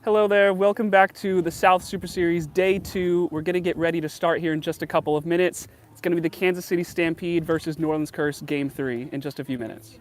Hello there, welcome back to the South Super Series Day 2. We're going to get ready to start here in just a couple of minutes. It's going to be the Kansas City Stampede versus New Orleans Curse Game 3 in just a few minutes.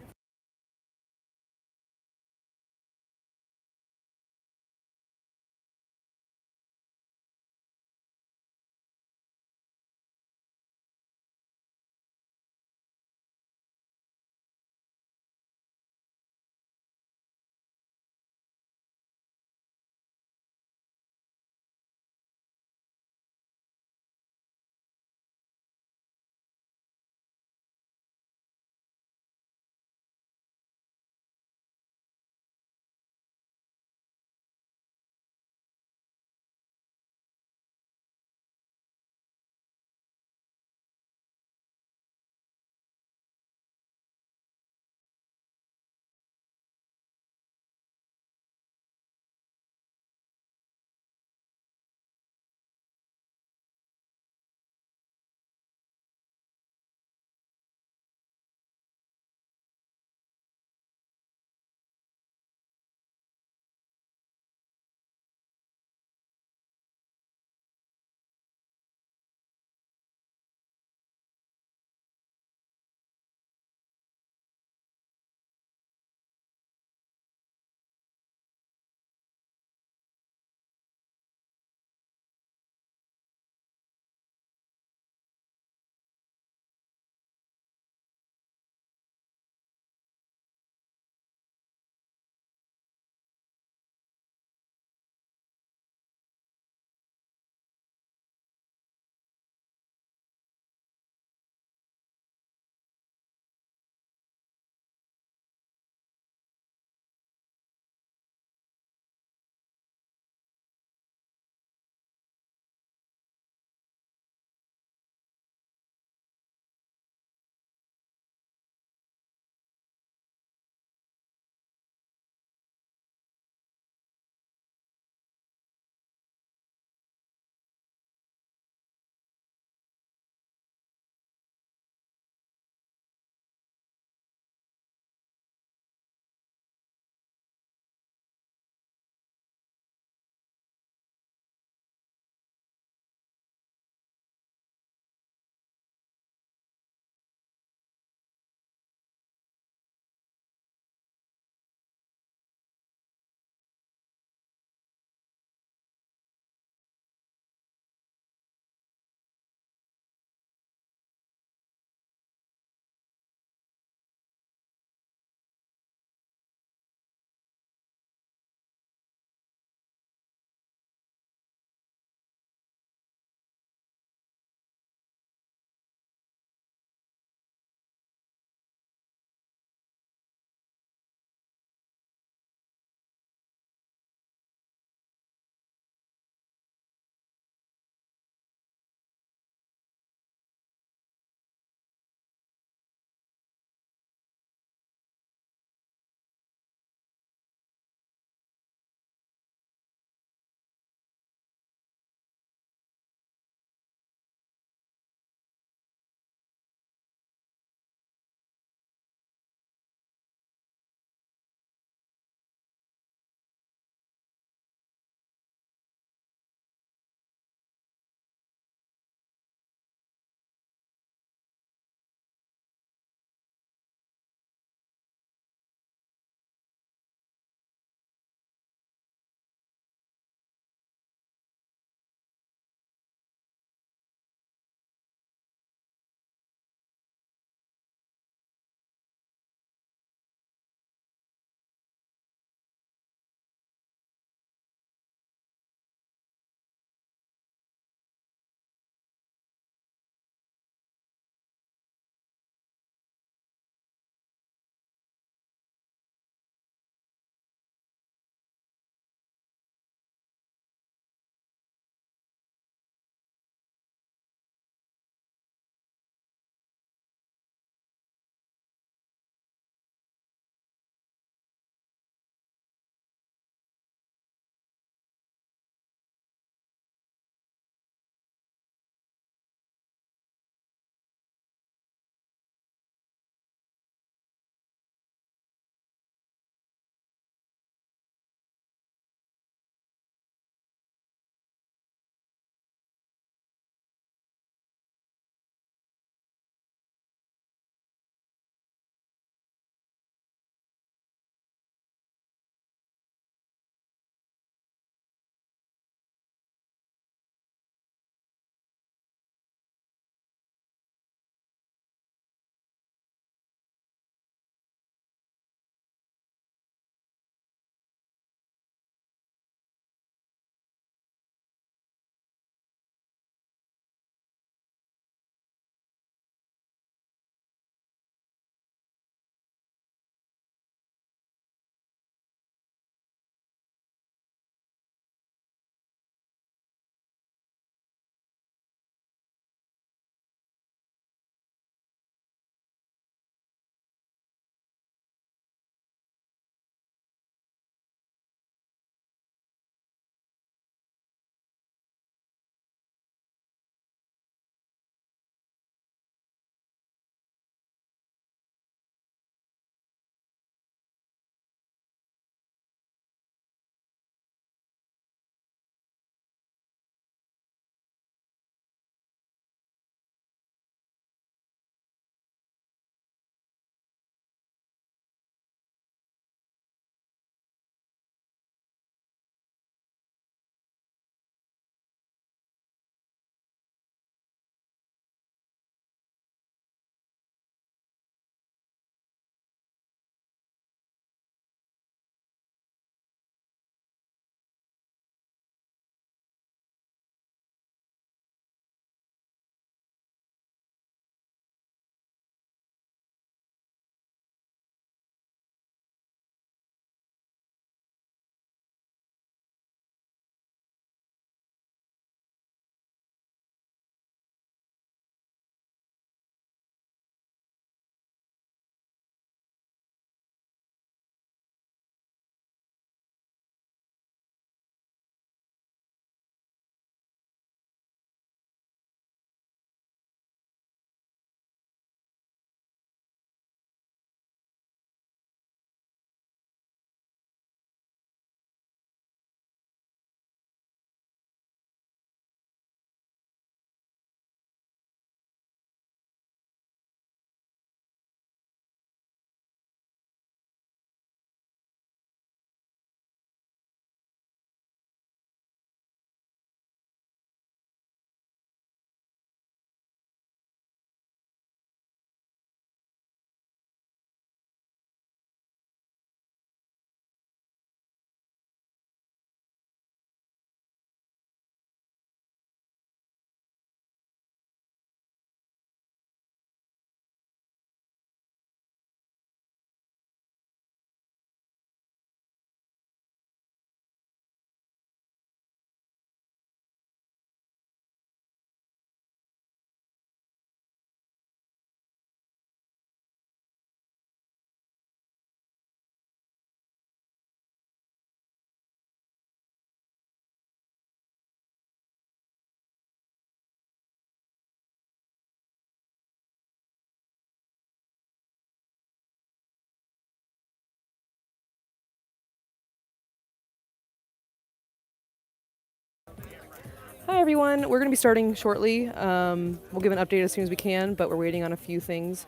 Hi everyone, we're going to be starting shortly. We'll give an update as soon as we can, but we're waiting on a few things.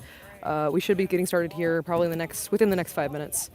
We should be getting started here probably within the next 5 minutes.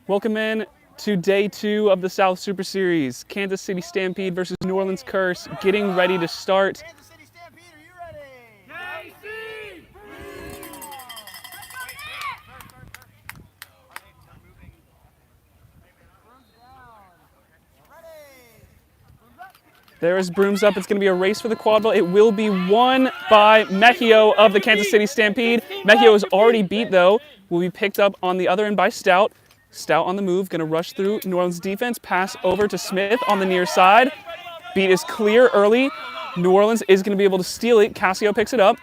Welcome in to day 2 of the South Super Series. Kansas City Stampede versus New Orleans Curse getting ready to start. Kansas City Stampede, are you ready? KC! There is brooms up. It's going to be a race for the quadball. It will be won by Mejio of the Kansas City Stampede. Mejio is already beat, though. Will be picked up on the other end by Stout. Stout on the move, going to rush through New Orleans defense. Pass over to Smith on the near side. Beat is clear early. New Orleans is going to be able to steal it. Cassio picks it up.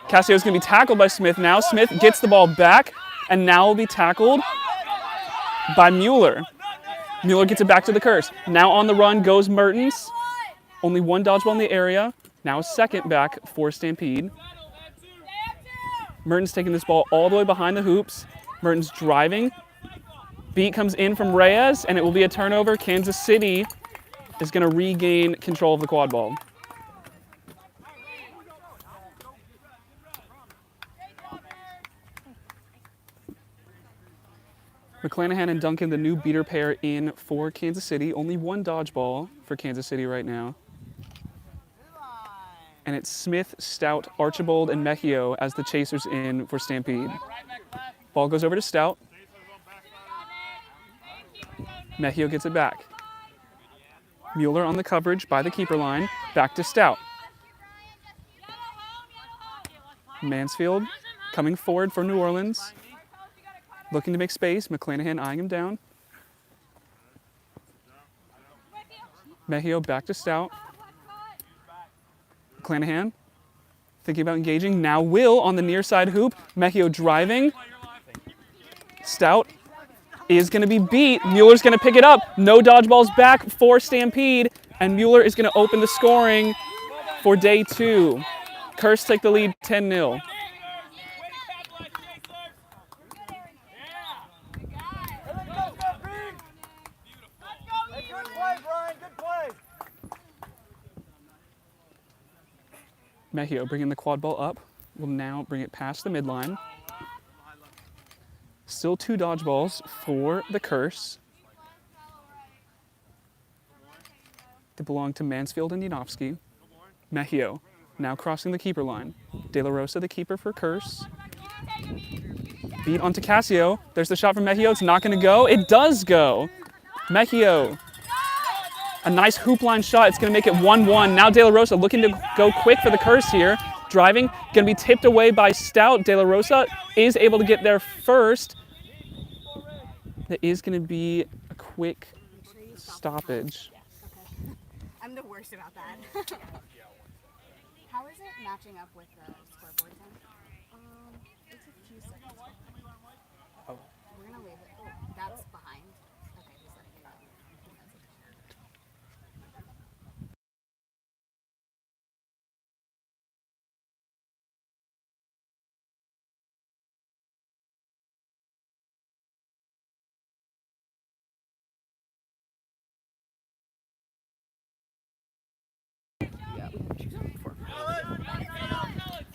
Cassio is going to be tackled by Smith now. Smith gets the ball back and now will be tackled by Mueller. Mueller gets it back to the Curse. Now on the run goes Mertens. Only one dodgeball in the area. Now a second back for Stampede. Mertens taking this ball all the way behind the hoops. Mertens driving. Beat comes in from Reyes, and it will be a turnover. Kansas City is going to regain control of the quad ball. McClanahan and Duncan, the new beater pair in for Kansas City. Only one dodgeball for Kansas City right now. And it's Smith, Stout, Archibald, and Mejio as the chasers in for Stampede. Ball goes over to Stout. Mejio gets it back. Mueller on the coverage by the keeper line. Back to Stout. Mansfield coming forward for New Orleans. Looking to make space. McClanahan eyeing him down. Mejio back to Stout. McClanahan thinking about engaging. Now Will on the near side hoop. Mejio driving. Stout is going to be beat. Mueller's going to pick it up. No dodgeballs back for Stampede. And Mueller is going to open the scoring for day 2. Curse take the lead 10-0. Mejio bringing the quad ball up. Will now bring it past the midline. Still 2 dodgeballs for the Curse. They belong to Mansfield and Yanofsky. Mejio now crossing the keeper line. De La Rosa, the keeper for Curse. Beat onto Cassio. There's the shot from Mejio. It's not going to go. It does go. Mejio. A nice hoop line shot. It's going to make it 1-1. Now De La Rosa looking to go quick for the Curse here. Driving. Going to be tipped away by Stout. De La Rosa is able to get there first. That is going to be a quick stoppage. Okay. I'm the worst about that. How is it matching up with the scoreboard then? It's a few seconds. Oh. We're going to leave it. Oh, that's behind. Okay, just letting you know.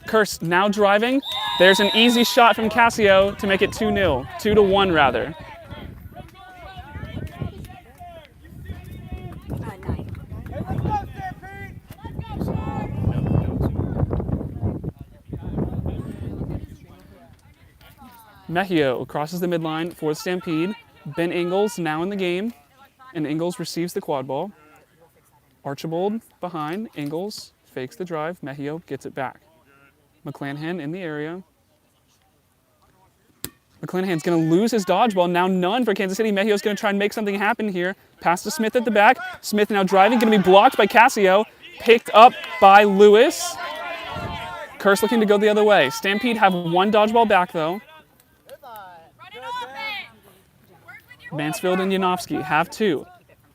Curse now driving. There's an easy shot from Cassio to make it 2-0. 2-1 rather. 9. Mejio crosses the midline for the Stampede. Ben Ingles now in the game, and Ingles receives the quad ball. Archibald behind. Ingles fakes the drive. Mejio gets it back. McClanahan in the area. McClanahan's going to lose his dodgeball. Now none for Kansas City. Mejio's going to try and make something happen here. Pass to Smith at the back. Smith now driving. Going to be blocked by Cassio. Picked up by Lewis. Curse looking to go the other way. Stampede have 1 dodgeball back, though. Mansfield and Yanofsky have 2.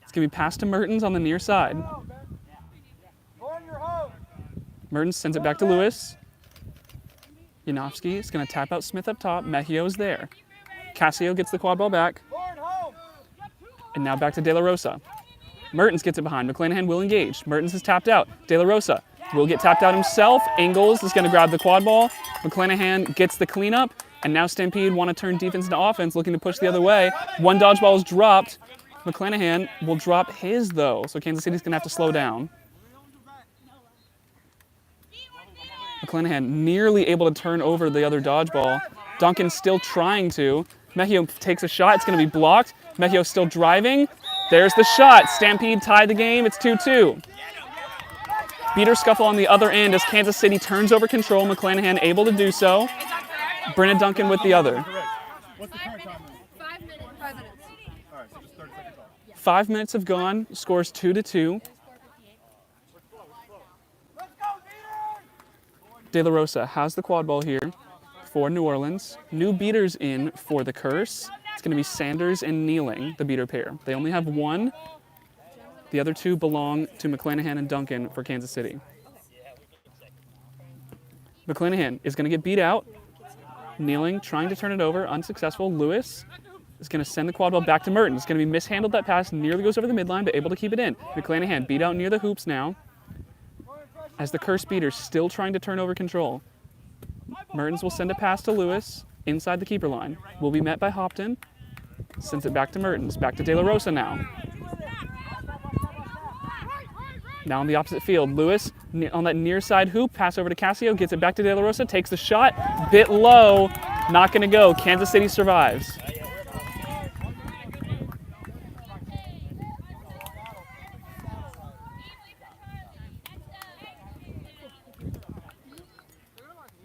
It's going to be passed to Mertens on the near side. Mertens sends it back to Lewis. Yanofsky is going to tap out Smith up top. Mejio's there. Cassio gets the quad ball back. And now back to De La Rosa. Mertens gets it behind. McClanahan will engage. Mertens is tapped out. De La Rosa will get tapped out himself. Ingles is going to grab the quad ball. McClanahan gets the cleanup. And now Stampede want to turn defense into offense, looking to push the other way. One dodgeball is dropped. McClanahan will drop his, though, so Kansas City's going to have to slow down. McClanahan nearly able to turn over the other dodgeball. Duncan still trying to. Mejio takes a shot. It's going to be blocked. Mejio still driving. There's the shot. Stampede tied the game. It's 2-2. Beater scuffle on the other end as Kansas City turns over control. McClanahan able to do so. Brenna Duncan with the other. What's the current time? 5 minutes. 5 minutes. All right, so just 30 seconds off. 5 minutes have gone. Scores 2-2. De La Rosa has the quad ball here for New Orleans. New beaters in for the Curse. It's going to be Sanders and Kneeling, the beater pair. They only have one. The other two belong to McClanahan and Duncan for Kansas City. McClanahan is going to get beat out. Kneeling, trying to turn it over, unsuccessful. Lewis is going to send the quad ball back to Merton. It's going to be mishandled that pass, nearly goes over the midline, but able to keep it in. McClanahan beat out near the hoops now, as the Curse beaters still trying to turn over control. Mertens will send a pass to Lewis inside the keeper line. Will be met by Hopton. Sends it back to Mertens. Back to De La Rosa now. Now on the opposite field, Lewis on that near side hoop, pass over to Casio, gets it back to De La Rosa, takes the shot, bit low, not going to go. Kansas City survives.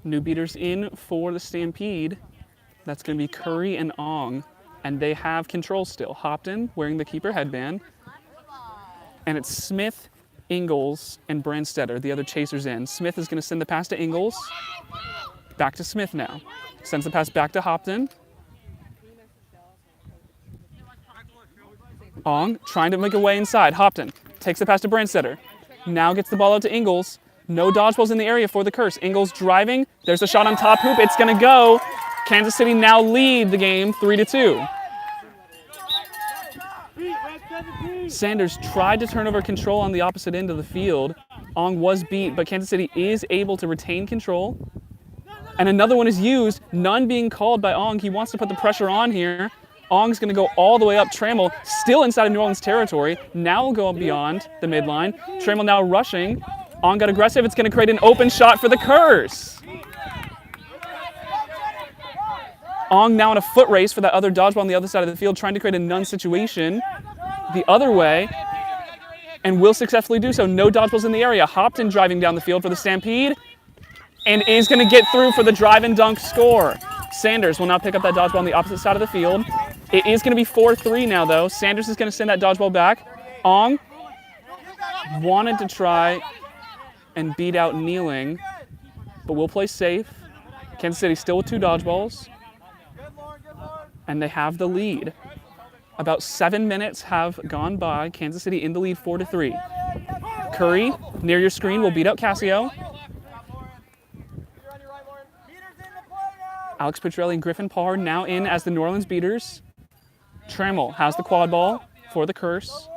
New beaters in for the Stampede. That's going to be Curry and Ong, and they have control still. Hopton wearing the keeper headband, and it's Smith, Ingalls, and Brandstetter, the other chasers in. Smith is going to send the pass to Ingalls. Back to Smith now. Sends the pass back to Hopton. Ong trying to make a way inside. Hopton takes the pass to Brandstetter. Now gets the ball out to Ingalls. No dodgeballs in the area for the Curse. Ingalls driving. There's a shot on top hoop. It's going to go. Kansas City now lead the game 3-2. Sanders tried to turn over control on the opposite end of the field. Ong was beat, but Kansas City is able to retain control. And another one is used, none being called by Ong. He wants to put the pressure on here. Ong's going to go all the way up. Trammell still inside of New Orleans territory. Now will go beyond the midline. Trammell now rushing. Ong got aggressive. It's going to create an open shot for the Curse. Ong now in a foot race for that other dodgeball on the other side of the field, trying to create a none situation the other way, and will successfully do so. No dodgeballs in the area. Hopton driving down the field for the Stampede, and is going to get through for the drive and dunk score. Sanders will now pick up that dodgeball on the opposite side of the field. It is going to be 4-3 now, though. Sanders is going to send that dodgeball back. Ong wanted to try and beat out Kneeling, but will play safe. Kansas City still with two dodgeballs, and they have the lead. About 7 minutes have gone by. Kansas City in the lead 4-3. Curry, near your screen, will beat out Casio. Alex Petrelli and Griffin Parr now in as the New Orleans beaters. Trammell has the quad ball for the Curse.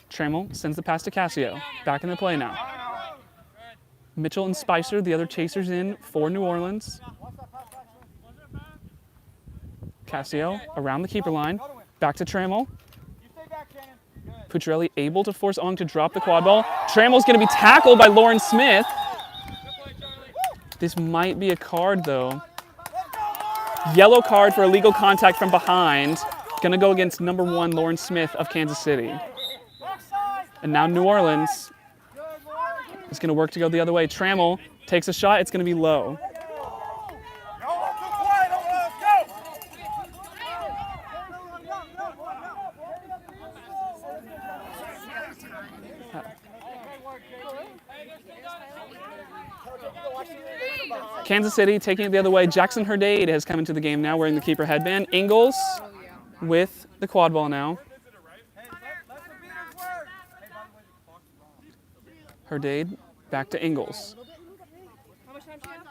Trammell sends the pass to Casio. Back in the play now. Mitchell and Spicer, the other chasers in for New Orleans. Casio around the keeper line. Back to Trammell. Pucciarelli able to force Ong to drop the quad ball. Trammell's going to be tackled by Lauren Smith. This might be a card, though. Yellow card for illegal contact from behind. Going to go against number 1, Lauren Smith of Kansas City. And now New Orleans is going to work to go the other way. Trammell takes a shot. It's going to be low. Kansas City taking it the other way. Jackson Herdade has come into the game now wearing the keeper headband. Ingalls with the quad ball now. Herdade back to Ingalls.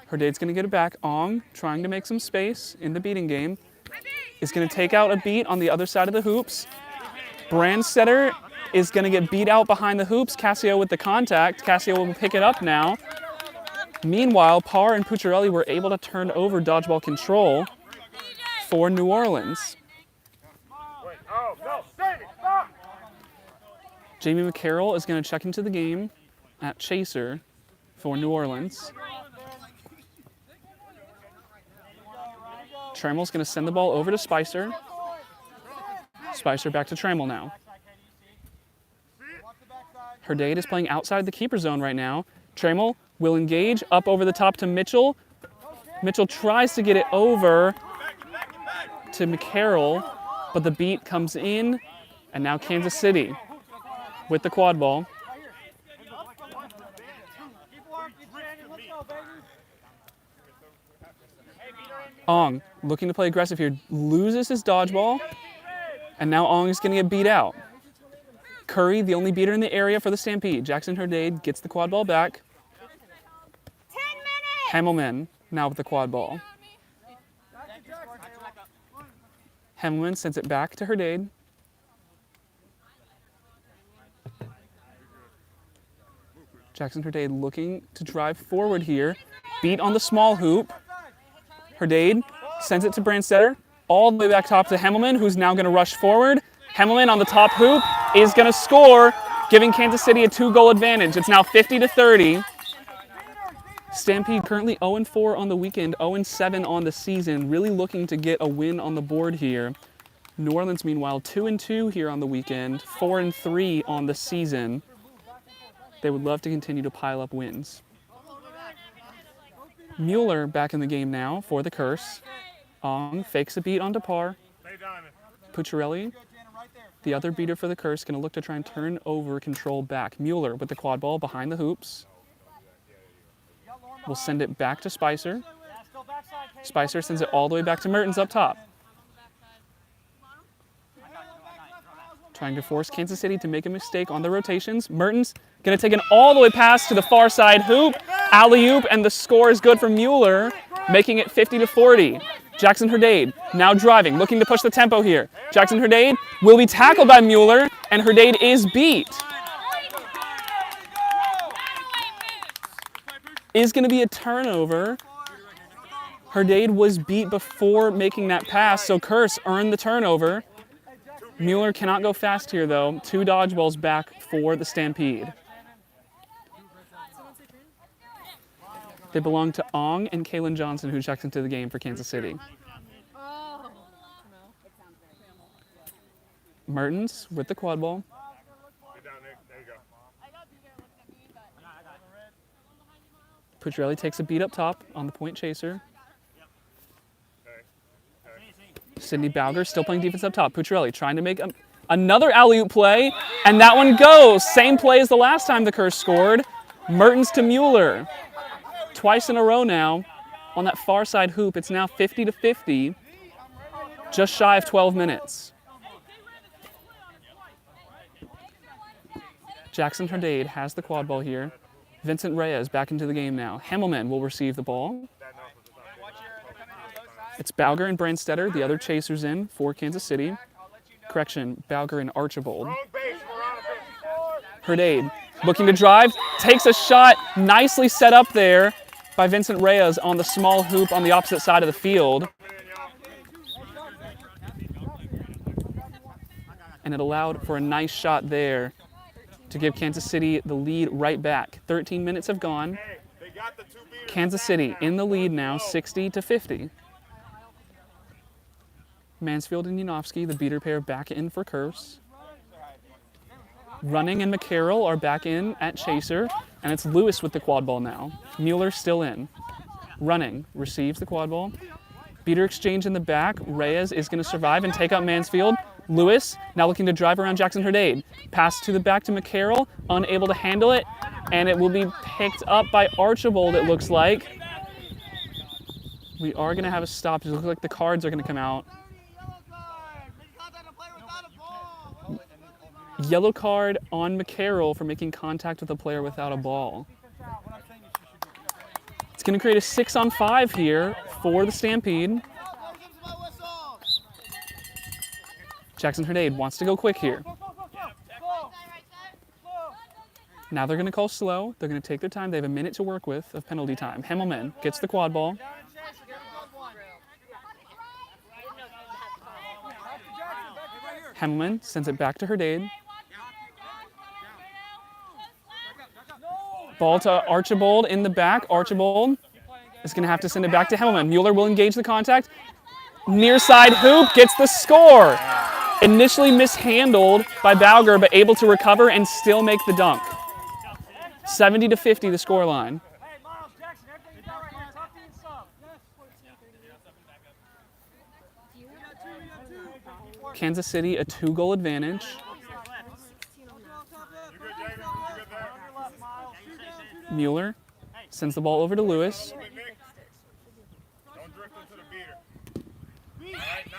Herdade's going to get it back. Ong trying to make some space in the beating game. Is going to take out a beat on the other side of the hoops. Brandstetter is going to get beat out behind the hoops. Casio with the contact. Casio will pick it up now. Meanwhile, Parr and Pucciarelli were able to turn over dodgeball control for New Orleans. Jamie McCarroll is going to check into the game at chaser for New Orleans. Trammell's going to send the ball over to Spicer. Spicer back to Trammell now. Herdade is playing outside the keeper zone right now. Trammell will engage up over the top to Mitchell. Mitchell tries to get it over to McCarroll, but the beat comes in, and now Kansas City with the quad ball. Ong looking to play aggressive here, loses his dodgeball, and now Ong is going to get beat out. Curry, the only beater in the area for the Stampede. Jackson Herdade gets the quad ball back. 10 minutes! Hemmelman now with the quad ball. Hemmelman sends it back to Herdade. Jackson Herdade looking to drive forward here. Beat on the small hoop. Herdade sends it to Brandstetter. All the way back top to Hemmelman, who's now going to rush forward. Hemmelman on the top hoop is going to score, giving Kansas City a 2-goal advantage. It's now 50-30. Stampede currently 0-4 on the weekend, 0-7 on the season, really looking to get a win on the board here. New Orleans, meanwhile, 2-2 here on the weekend, 4-3 on the season. They would love to continue to pile up wins. Mueller back in the game now for the Curse. Ong fakes a beat onto Parr. Pucciarelli, the other beater for the Curse, going to look to try and turn over control back. Mueller with the quad ball behind the hoops. We'll send it back to Spicer. Spicer sends it all the way back to Mertens up top. Trying to force Kansas City to make a mistake on the rotations. Mertens going to take an all the way pass to the far side hoop. Alley-oop, and the score is good for Mueller, making it 50-40. Jackson Herdade now driving, looking to push the tempo here. Jackson Herdade will be tackled by Mueller, and Herdade is beat. Is going to be a turnover. Herdade was beat before making that pass, so Curse earned the turnover. Mueller cannot go fast here, though. 2 dodgeballs back for the Stampede. They belong to Ong and Kaylin Johnson, who checks into the game for Kansas City. Mertens with the quad ball. Pucciarelli takes a beat up top on the point chaser. Sydney Bauger still playing defense up top. Pucciarelli trying to make another alley-oop play, and that one goes. Same play as the last time the Curse scored. Mertens to Mueller. Twice in a row now on that far side hoop. It's now 50-50, just shy of 12 minutes. Jackson Herdade has the quad ball here. Vincent Reyes back into the game now. Hemmelman will receive the ball. It's Bauger and Brandstetter, the other chasers in for Kansas City. Correction, Bauger and Archibald. Herdade looking to drive, takes a shot, nicely set up there by Vincent Reyes on the small hoop on the opposite side of the field. And it allowed for a nice shot there to give Kansas City the lead right back. 13 minutes have gone. Kansas City in the lead now, 60-50. Mansfield and Yanofsky, the beater pair, back in for Curse. Running and McCarroll are back in at chaser, and it's Lewis with the quad ball now. Mueller still in. Running receives the quad ball. Beater exchange in the back. Reyes is going to survive and take out Mansfield. Lewis now looking to drive around Jackson Herdade. Pass to the back to McCarroll, unable to handle it, and it will be picked up by Archibald, it looks like. We are going to have a stop. It looks like the cards are going to come out. Yellow card on McCarroll for making contact with a player without a ball. It's going to create a 6-on-5 here for the Stampede. Jackson Herdade wants to go quick here. Now they're going to call slow. They're going to take their time. They have a minute to work with of penalty time. Hemmelman gets the quad ball. Hemmelman sends it back to Herdade. Ball to Archibald in the back. Archibald is going to have to send it back to Hemmelman. Mueller will engage the contact. Near side hoop gets the score. Initially mishandled by Bauger, but able to recover and still make the dunk. 70-50 the score line. Kansas City a 2-goal advantage. Mueller sends the ball over to Lewis.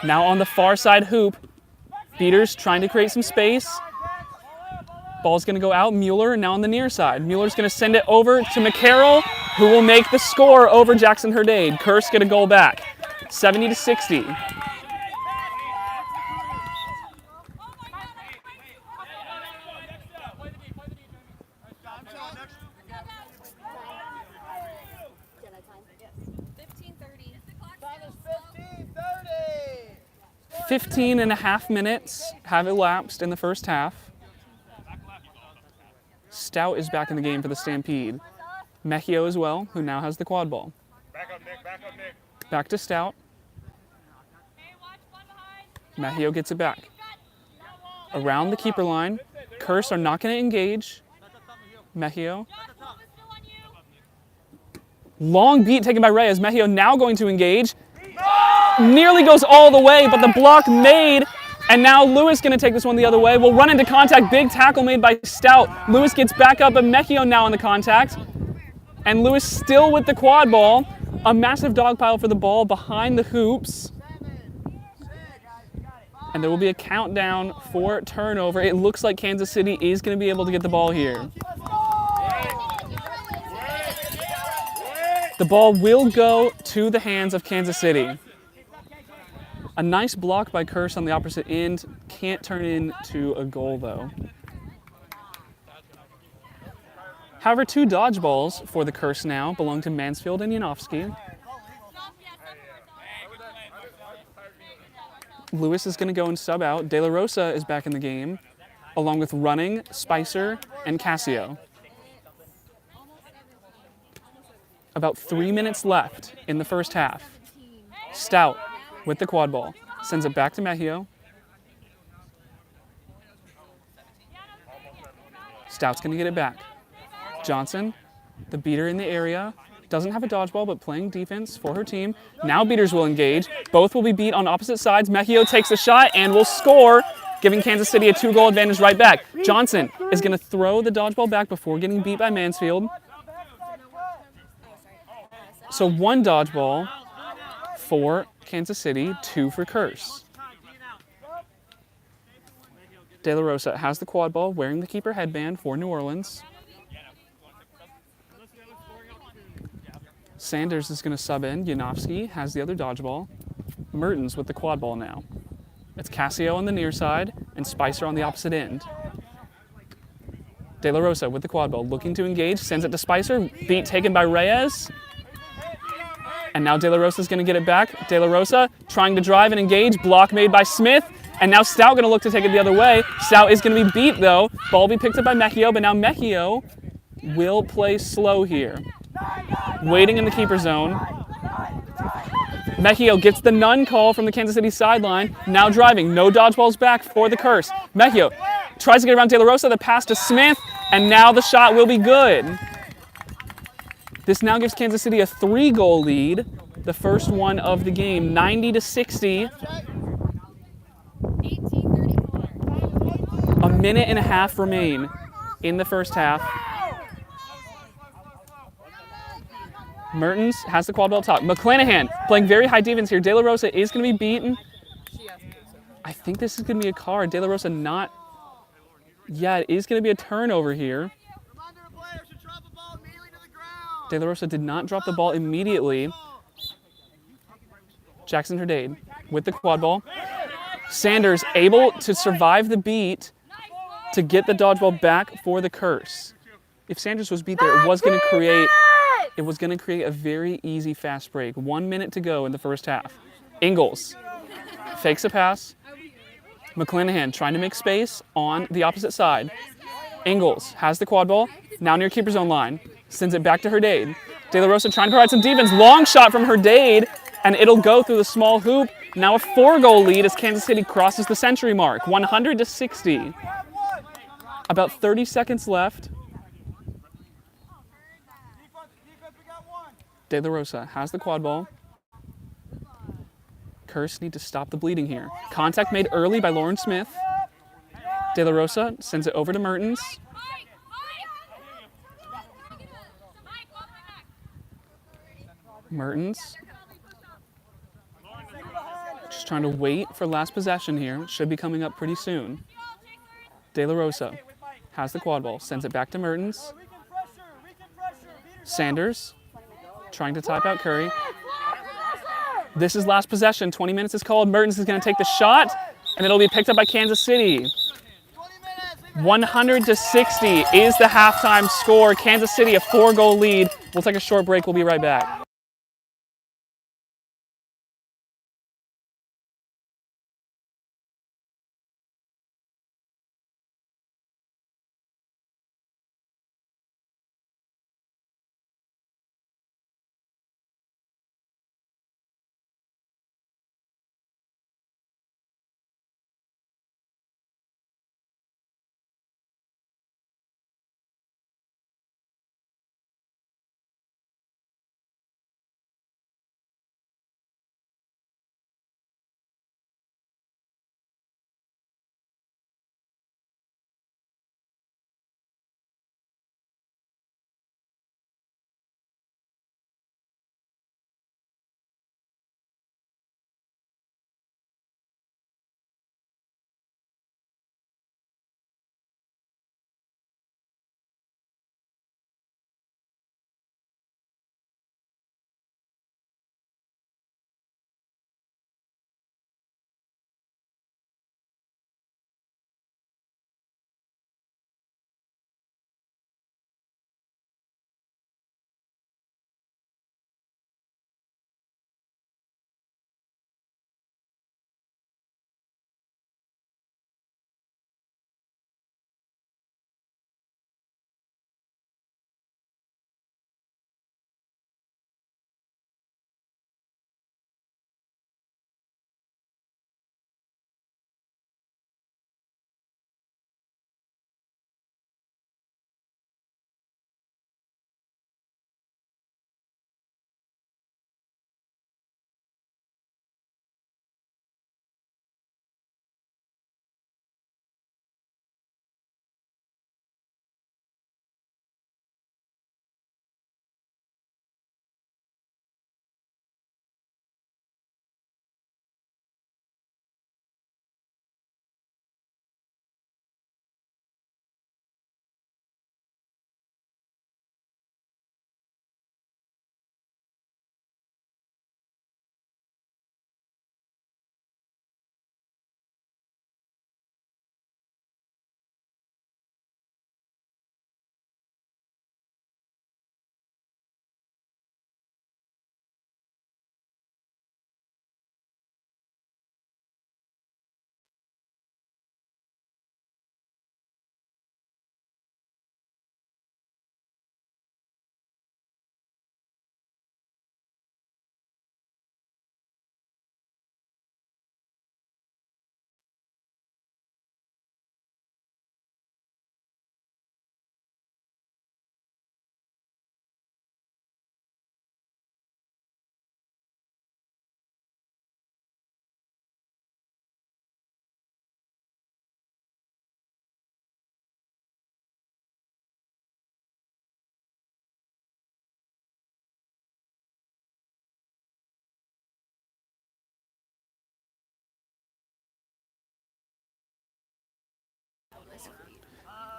Now on the far side hoop, Beaters trying to create some space. Ball's going to go out. Mueller now on the near side. Mueller's going to send it over to McCarroll, who will make the score over Jackson Herdade. Kursk get a goal back. 70-60. Did I time? Yes. 15:30. 15:30. 15 and a half minutes have elapsed in the first half. Stout is back in the game for the Stampede. Mejio as well, who now has the quad ball. Back up, Nick. Back up, Nick. Back to Stout. Mejio gets it back. Around the keeper line. Kursk are not going to engage. Mejio. Long beat taken by Reyes. Mejio now going to engage. Nearly goes all the way, but the block made. And now Lewis going to take this one the other way. We'll run into contact. Big tackle made by Stout. Lewis gets back up, but Mejio now in the contact. And Lewis still with the quad ball. A massive dog pile for the ball behind the hoops. And there will be a countdown for turnover. It looks like Kansas City is going to be able to get the ball here. The ball will go to the hands of Kansas City. A nice block by Kursk on the opposite end. Can't turn into a goal, though. However, 2 dodgeballs for the Kursk now belong to Mansfield and Yanofsky. Lewis is going to go and sub out. De La Rosa is back in the game, along with Running, Spicer, and Casio. About 3 minutes left in the first half. Stout with the quad ball. Sends it back to Mejio. Stout's going to get it back. Johnson, the beater in the area, doesn't have a dodgeball, but playing defense for her team. Now Beaters will engage. Both will be beat on opposite sides. Mejio takes a shot and will score, giving Kansas City a 2-goal advantage right back. Johnson is going to throw the dodgeball back before getting beat by Mansfield. So 1 dodgeball for Kansas City, 2 for Kursk. De La Rosa has the quad ball, wearing the keeper headband for New Orleans. Sanders is going to sub in. Yanofsky has the other dodgeball. Mertens with the quad ball now. It's Casio on the near side and Spicer on the opposite end. De La Rosa with the quad ball, looking to engage, sends it to Spicer. Beat taken by Reyes. And now De La Rosa is going to get it back. De La Rosa trying to drive and engage. Block made by Smith. And now Stout going to look to take it the other way. Stout is going to be beat, though. Ball will be picked up by Mejio, but now Mejio will play slow here. Waiting in the keeper zone. Mejio gets the none call from the Kansas City sideline. Now driving. No dodgeballs back for the Kursk. Mejio tries to get around De La Rosa. The pass to Smith. And now the shot will be good. This now gives Kansas City a 3-goal lead. The first one of the game. 90-60. 18:34. A minute and a half remain in the first half. Mertens has the quad ball top. McClanahan playing very high defense here. De La Rosa is going to be beaten. I think this is going to be a card. De La Rosa not. Yeah, it is going to be a turnover here. De La Rosa did not drop the ball immediately. Jackson Herdade with the quad ball. Sanders able to survive the beat to get the dodgeball back for the Kursk. if Sanders was beat there, it was going to create a very easy fast break. 1 minute to go in the first half. Ingalls fakes a pass. McClanahan trying to make space on the opposite side. Ingalls has the quad ball, now near keeper zone line. Sends it back to Herdade. De La Rosa trying to provide some defense. Long shot from Herdade, and it'll go through the small hoop. Now a 4-goal lead as Kansas City crosses the century mark, 100-60. About 30 seconds left. De La Rosa has the quad ball. Curse need to stop the bleeding here. Contact made early by Lauren Smith. De La Rosa sends it over to Mertens. Mertens. Just trying to wait for last possession here. Should be coming up pretty soon. De La Rosa has the quad ball. Sends it back to Mertens. Sanders trying to type out Curry. This is last possession. 20 minutes is called. Mertens is going to take the shot, and it'll be picked up by Kansas City. 100-60 is the halftime score. Kansas City a 4-goal lead. We'll take a short break. We'll be right back.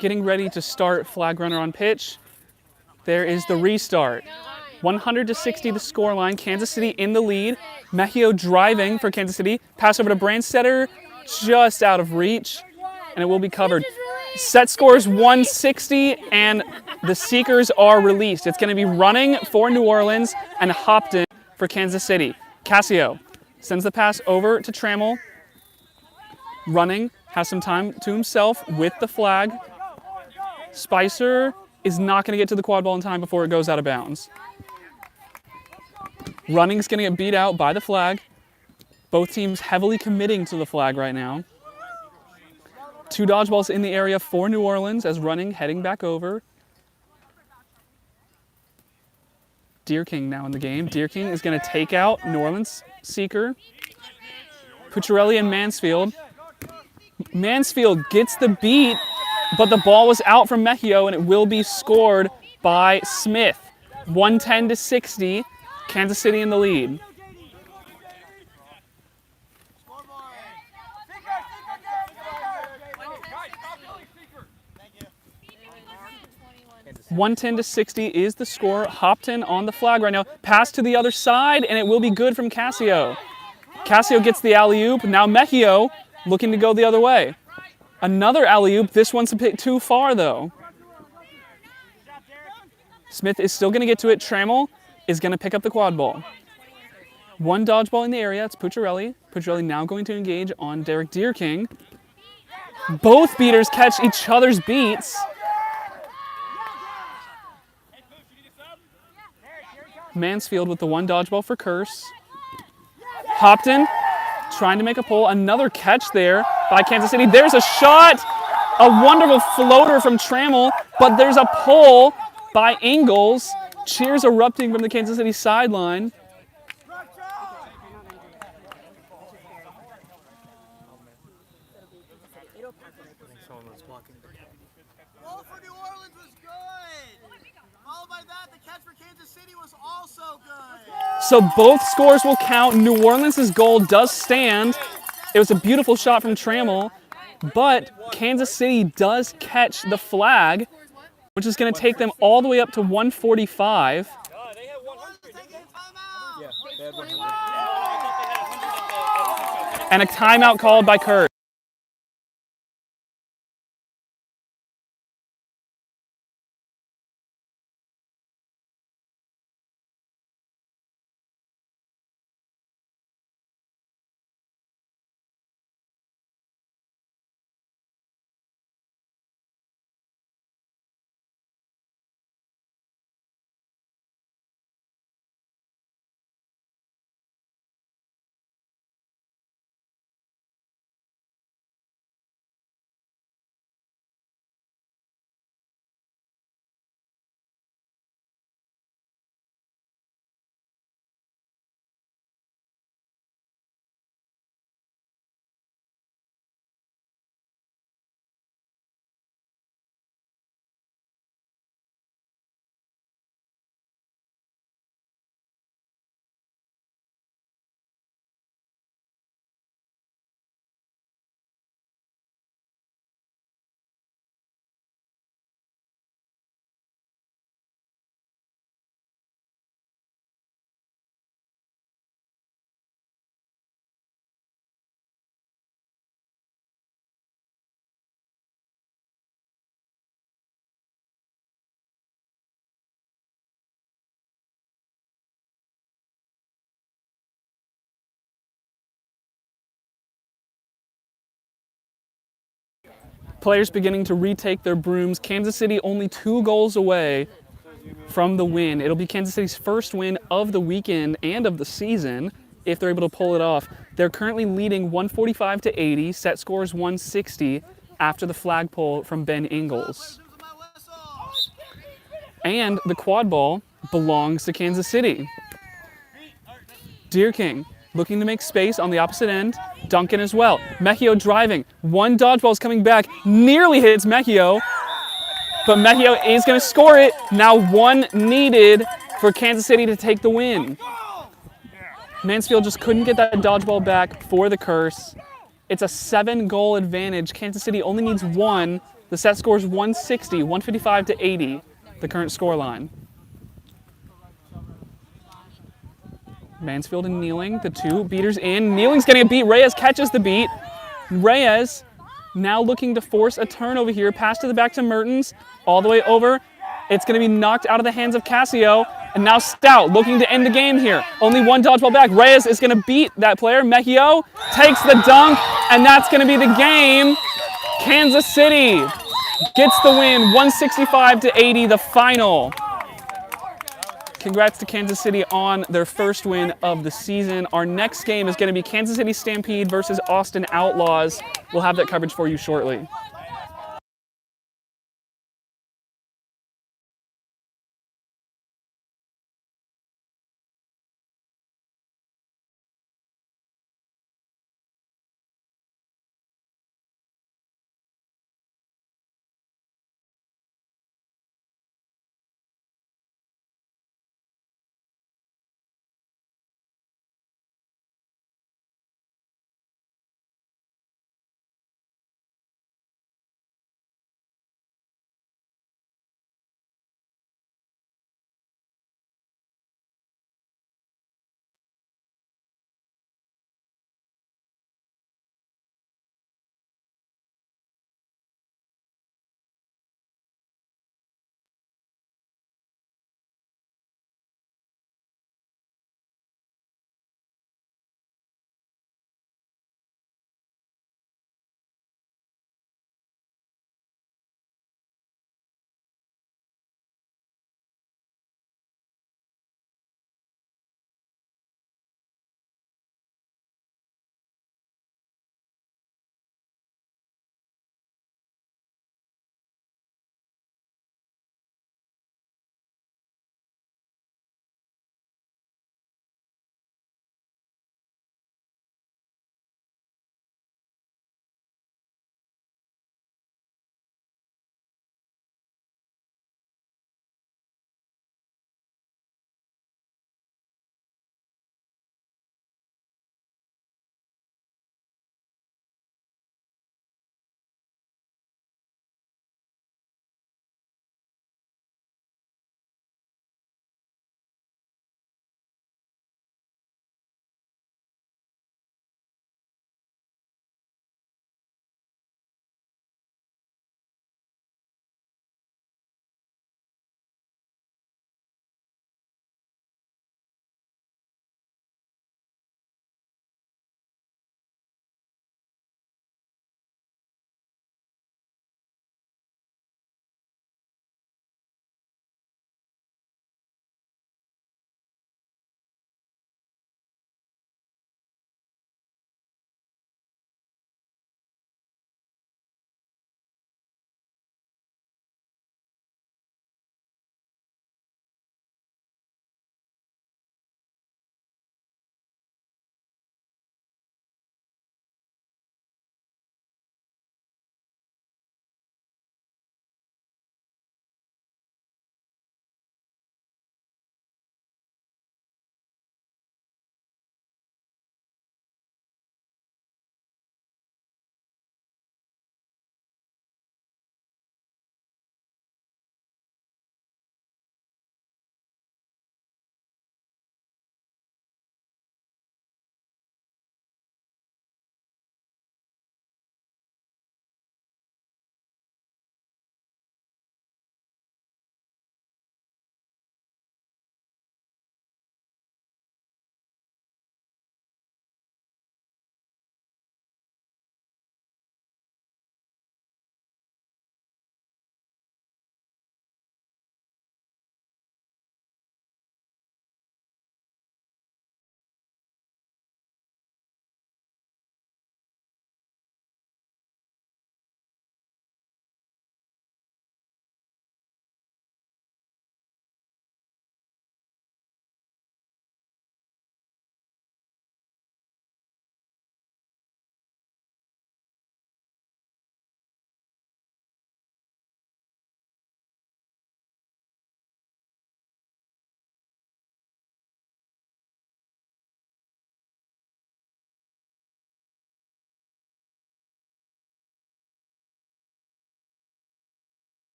Getting ready to start flag runner on pitch. There is the restart. 100-60 the scoreline. Kansas City in the lead. Mejio driving for Kansas City. Pass over to Brandstetter, just out of reach, and it will be covered. Set score is 160, and the Seekers are released. It's going to be running for New Orleans and Hopton for Kansas City. Cassio sends the pass over to Trammell. Running, has some time to himself with the flag. Spicer is not going to get to the quad ball in time before it goes out of bounds. Running's going to get beat out by the flag. Both teams heavily committing to the flag right now. 2 dodgeballs in the area for New Orleans as Running heading back over. Deer King now in the game. Deer King is going to take out New Orleans Seeker. Pucciarelli and Mansfield. Mansfield gets the beat, but the ball was out from Mejio, and it will be scored by Smith. 110-60, Kansas City in the lead. Thank you. 110-60 is the score. Hopton on the flag right now. Pass to the other side, and it will be good from Cassio. Cassio gets the alley-oop. Now Mejio looking to go the other way. Another alley-oop. This one's a bit too far, though. Smith is still going to get to it. Trammell is going to pick up the quad ball. 1 dodgeball in the area. It's Pucciarelli. Pucciarelli now going to engage on Derek Deer King. Both beaters catch each other's beats. Mansfield with the 1 dodgeball for Curse. Hopton trying to make a pull. Another catch there by Kansas City. There's a shot. A wonderful floater from Trammell, but there's a pull by Ingalls. Cheers erupting from the Kansas City sideline. Goal for New Orleans was good. Followed by that, the catch for Kansas City was also good. So both scores will count. New Orleans' goal does stand. It was a beautiful shot from Trammell, but Kansas City does catch the flag, which is going to take them all the way up to 145. And a timeout called by Kurt. Players beginning to retake their brooms. Kansas City only 2 goals away from the win. It'll be Kansas City's first win of the weekend and of the season if they're able to pull it off. They're currently leading 145-80. Set score is 160 after the flag pull from Ben Ingalls. And the quad ball belongs to Kansas City. Deer King looking to make space on the opposite end. Duncan as well. Mejio driving. 1 dodgeball is coming back. Nearly hits Mejio. But Mejio is going to score it. Now 1 needed for Kansas City to take the win. Mansfield just couldn't get that dodgeball back for the Curse. It's a 7-goal advantage. Kansas City only needs 1. The set score is 160, 155-80, the current score line. Mansfield and Kneeling, the 2 beaters in. Kneeling's getting a beat. Reyes catches the beat. Reyes now looking to force a turnover here. Pass to the back to Mertens, all the way over. It's going to be knocked out of the hands of Casio. And now Stout looking to end the game here. Only one dodgeball back. Reyes is going to beat that player. Mejio takes the dunk, and that's going to be the game. Kansas City gets the win, 165-80, the final. Congrats to Kansas City on their first win of the season. Our next game is going to be Kansas City Stampede versus Austin Outlaws. We'll have that coverage for you shortly.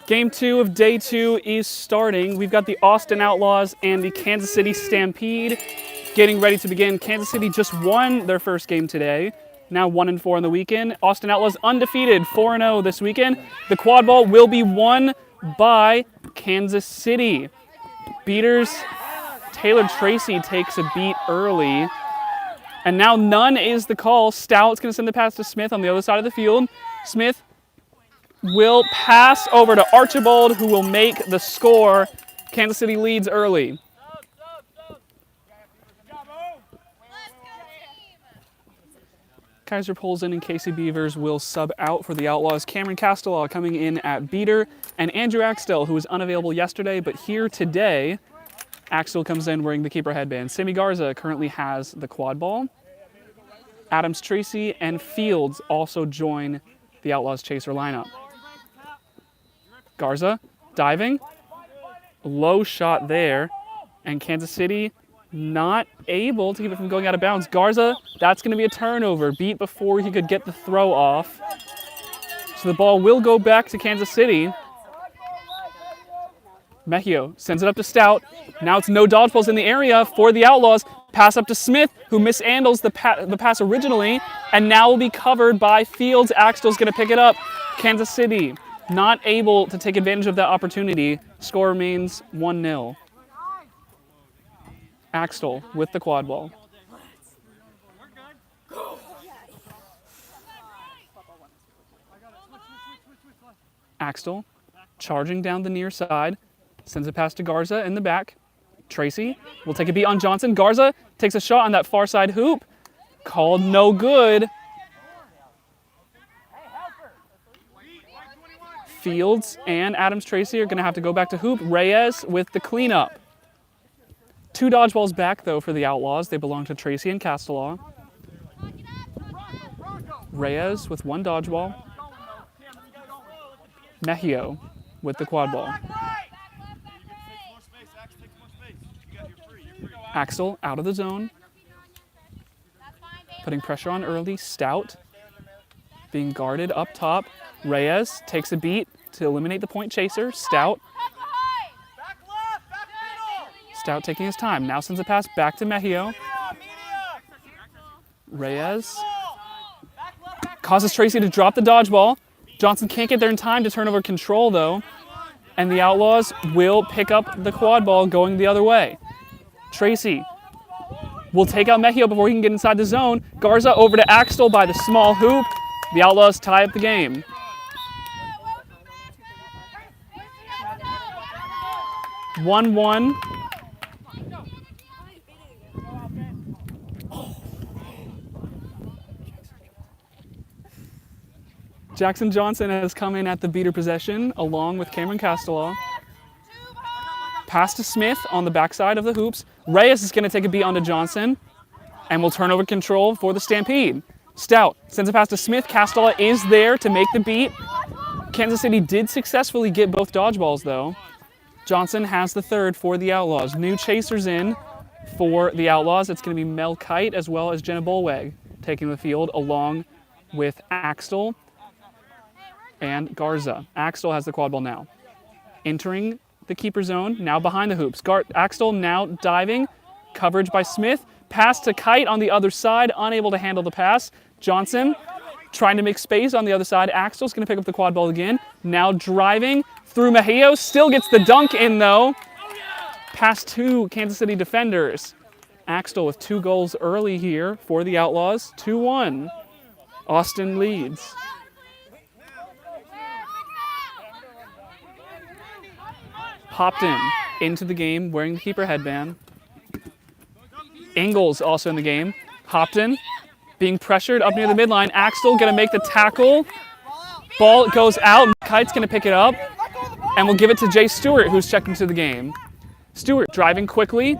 Game 2 of day 2 is starting. We've got the Austin Outlaws and the Kansas City Stampede getting ready to begin. Kansas City just won their first game today. Now 1-4 on the weekend. Austin Outlaws undefeated, 4-0 this weekend. The quad ball will be won by Kansas City. Beaters, Taylor Tracy takes a beat early. And now none is the call. Stout's going to send the pass to Smith on the other side of the field. Smith will pass over to Archibald, who will make the score. Kansas City leads early. Kaiser pulls in and Casey Beavers will sub out for the Outlaws. Cameron Castellaw coming in at beater, and Andrew Axtell, who was unavailable yesterday but here today. Axtell comes in wearing the keeper headband. Sammy Garza currently has the quad ball. Adams Tracy and Fields also join the Outlaws chaser lineup. Garza diving, low shot there, and Kansas City not able to keep it from going out of bounds. Garza, that's going to be a turnover, beat before he could get the throw off. So the ball will go back to Kansas City. Mejio sends it up to Stout. Now it's no dodgeballs in the area for the Outlaws. Pass up to Smith, who mishandles the pass originally, and now will be covered by Fields. Axtell's going to pick it up. Kansas City not able to take advantage of that opportunity. Score remains 1-0. Axtell with the quad ball. Axtell charging down the near side. Sends a pass to Garza in the back. Tracy will take a beat on Johnson. Garza takes a shot on that far side hoop. Called no good. Fields and Adams Tracy are going to have to go back to hoop. Reyes with the cleanup. 2 dodgeballs back, though, for the Outlaws. They belong to Tracy and Castellaw. Reyes with 1 dodgeball. Mejio with the quad ball. Axtell out of the zone. Putting pressure on early. Stout being guarded up top. Reyes takes a beat to eliminate the point chaser. Stout taking his time. Now sends a pass back to Mejio. Reyes causes Tracy to drop the dodgeball. Johnson can't get there in time to turn over control, though. And the Outlaws will pick up the quad ball going the other way. Tracy will take out Mejio before he can get inside the zone. Garza over to Axtell by the small hoop. The Outlaws tie up the game. (1-1). Jackson Johnson has come in at the beater possession along with Cameron Castellaw. Pass to Smith on the backside of the hoops. Reyes is going to take a beat onto Johnson and will turn over control for the Stampede. Stout sends a pass to Smith. Castellaw is there to make the beat. Kansas City did successfully get both dodgeballs, though. Johnson has the third for the Outlaws. New chasers in for the Outlaws. It's going to be Mel Kite as well as Jenna Bolweg taking the field along with Axtell and Garza. Axtell has the quad ball now. Entering the keeper zone, now behind the hoops. Axtell now diving. Coverage by Smith. Pass to Kite on the other side, unable to handle the pass. Johnson trying to make space on the other side. Axtell's going to pick up the quad ball again. Now driving through Mejio. Still gets the dunk in, though. Past 2 Kansas City defenders. Axtell with 2 goals early here for the Outlaws. 2-1. Austin leads. Hopton into the game wearing the keeper headband. Ingalls also in the game. Hopton being pressured up near the midline. Axtell going to make the tackle. Ball goes out. Kite's going to pick it up. And we'll give it to Jay Stewart, who's checked into the game. Stewart driving quickly.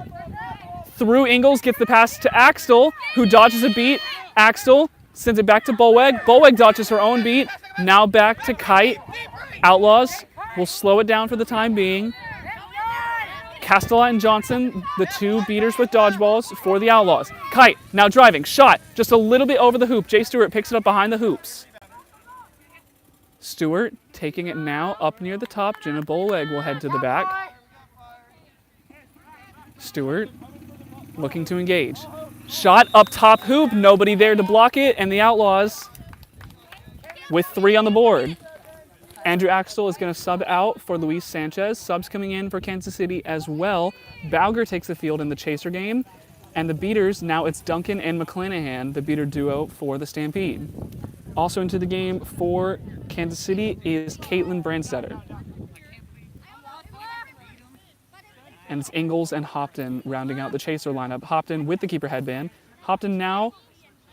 Through Ingalls, gets the pass to Axtell, who dodges a beat. Axtell sends it back to Bolweg. Bolweg dodges her own beat. Now back to Kite. Outlaws will slow it down for the time being. Castellaw and Johnson, the 2 beaters with dodgeballs for the Outlaws. Kite now driving, shot just a little bit over the hoop. Jay Stewart picks it up behind the hoops. Stewart taking it now up near the top. Jenna Boleg will head to the back. Stewart looking to engage. Shot up top hoop, nobody there to block it, and the Outlaws with 3 on the board. Andrew Axtell is going to sub out for Luis Sanchez. Subs coming in for Kansas City as well. Bauger takes the field in the chaser game. And the beaters, now it's Duncan and McClanahan, the beater duo for the Stampede. Also into the game for Kansas City is Caitlin Brandstetter. And it's Ingalls and Hopton rounding out the chaser lineup. Hopton with the keeper headband. Hopton now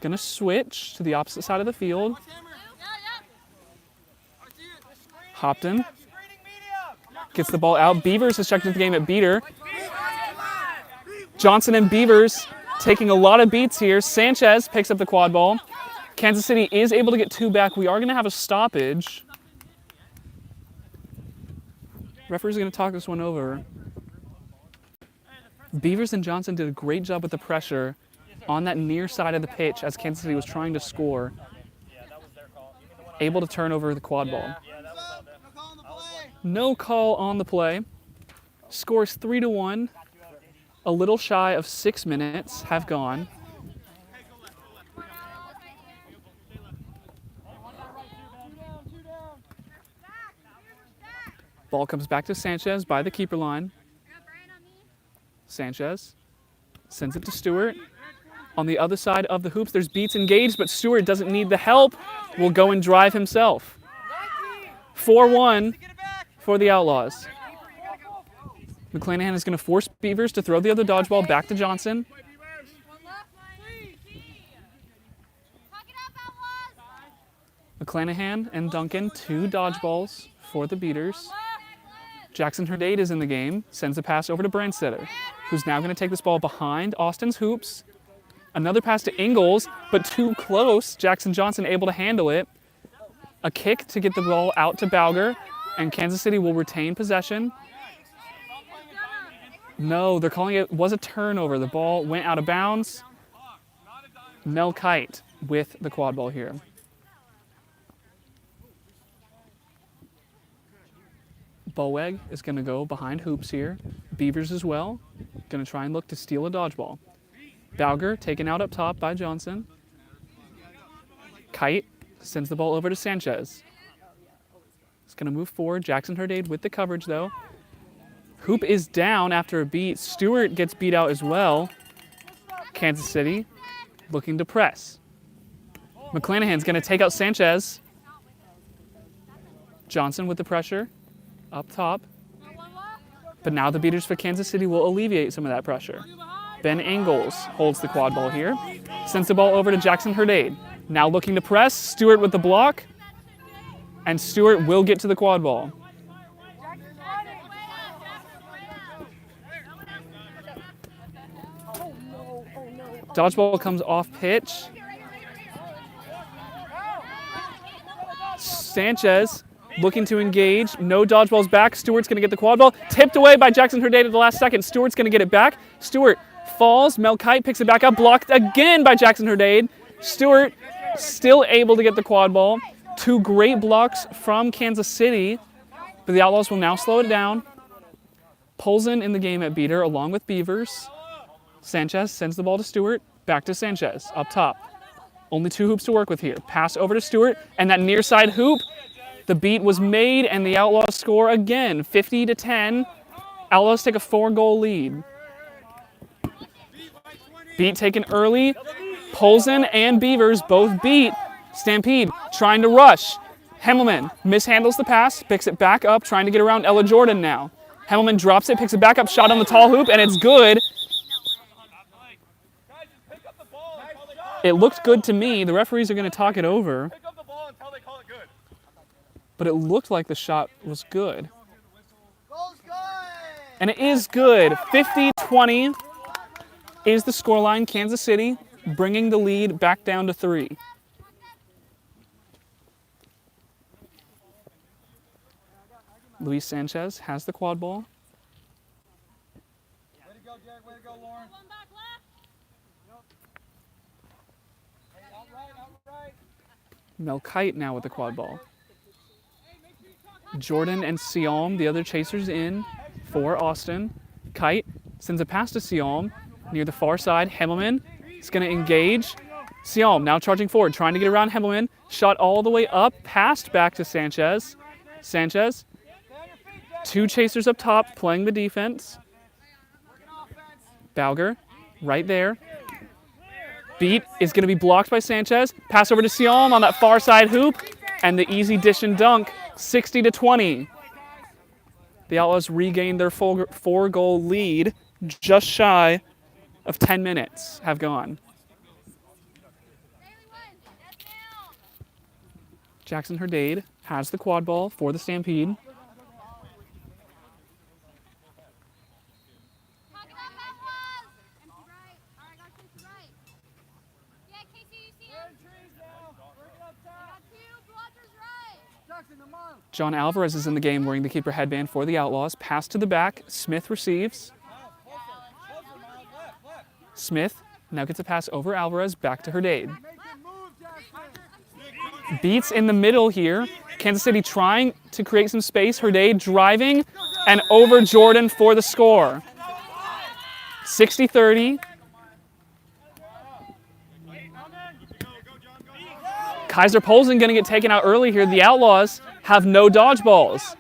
going to switch to the opposite side of the field. Hopton gets the ball out. Beavers has checked into the game at beater. Johnson and Beavers taking a lot of beats here. Sanchez picks up the quad ball. Kansas City is able to get 2 back. We are going to have a stoppage. Referee's going to talk this one over. Beavers and Johnson did a great job with the pressure on that near side of the pitch as Kansas City was trying to score. Able to turn over the quad ball. No call on the play. Scores 3-1. A little shy of 6 minutes have gone. Ball comes back to Sanchez by the keeper line. Sanchez sends it to Stewart. On the other side of the hoops, there's beats engaged, but Stewart doesn't need the help. Will go and drive himself. 4-1 for the Outlaws. McClanahan is going to force Beavers to throw the other dodgeball back to Johnson. McClanahan and Duncan, 2 dodgeballs for the beaters. Jackson Herdade is in the game, sends a pass over to Brandstetter, who's now going to take this ball behind Austin's hoops. Another pass to Ingalls, but too close. Jackson Johnson able to handle it. A kick to get the ball out to Bauger, and Kansas City will retain possession. No, they're calling it was a turnover. The ball went out of bounds. Mel Kite with the quad ball here. Boeg is going to go behind hoops here. Beavers as well. Going to try and look to steal a dodgeball. Bauger taken out up top by Johnson. Kite sends the ball over to Sanchez. It's going to move forward. Jackson Herdade with the coverage though. Hoop is down after a beat. Stewart gets beat out as well. Kansas City looking to press. McClanahan's going to take out Sanchez. Johnson with the pressure up top. But now the beaters for Kansas City will alleviate some of that pressure. Ben Ingalls holds the quad ball here. Sends the ball over to Jackson Herdade. Now looking to press. Stewart with the block. And Stewart will get to the quad ball. Dodgeball comes off pitch. Sanchez looking to engage. No dodgeballs back. Stewart's going to get the quad ball. Tipped away by Jackson Herdade at the last second. Stewart's going to get it back. Stewart falls. Mel Kite picks it back up. Blocked again by Jackson Herdade. Stewart still able to get the quad ball. 2 great blocks from Kansas City. But the Outlaws will now slow it down. Polson in the game at beater along with Beavers. Sanchez sends the ball to Stewart. Back to Sanchez up top. Only 2 hoops to work with here. Pass over to Stewart. And that near side hoop. The beat was made and the Outlaws score again. 50-10. Outlaws take a 4-goal lead. Beat taken early. Polson and Beavers both beat. Stampede trying to rush. Hemmelman mishandles the pass. Picks it back up. Trying to get around Ella Jordan now. Hemmelman drops it. Picks it back up. Shot on the tall hoop. And it's good. It looked good to me. The referees are going to talk it over. But it looked like the shot was good. And it is good. 50-20 is the scoreline. Kansas City bringing the lead back down to 3. Luis Sanchez has the quad ball. Way to go, Derek. Way to go, Lauren. Mel Kite now with the quad ball. Jordan and Sialm, the other chasers in for Austin. Kite sends a pass to Sialm near the far side. Hemmelman is going to engage. Sialm now charging forward, trying to get around Hemmelman. Shot all the way up, passed back to Sanchez. Sanchez, 2 chasers up top, playing the defense. Bauger, right there. Beat is going to be blocked by Sanchez. Pass over to Sialm on that far side hoop. And the easy dish and dunk, 60-20. The Outlaws regained their 4-goal lead. Just shy of 10 minutes have gone. Jackson Herdade has the quad ball for the Stampede. John Alvarez is in the game wearing the keeper headband for the Outlaws. Pass to the back. Smith receives. Smith now gets a pass over Alvarez, back to Herdade. Beats in the middle here. Kansas City trying to create some space. Herdade driving and over Jordan for the score. 60-30. Kaiser Polsen going to get taken out early here. The Outlaws have no dodgeballs.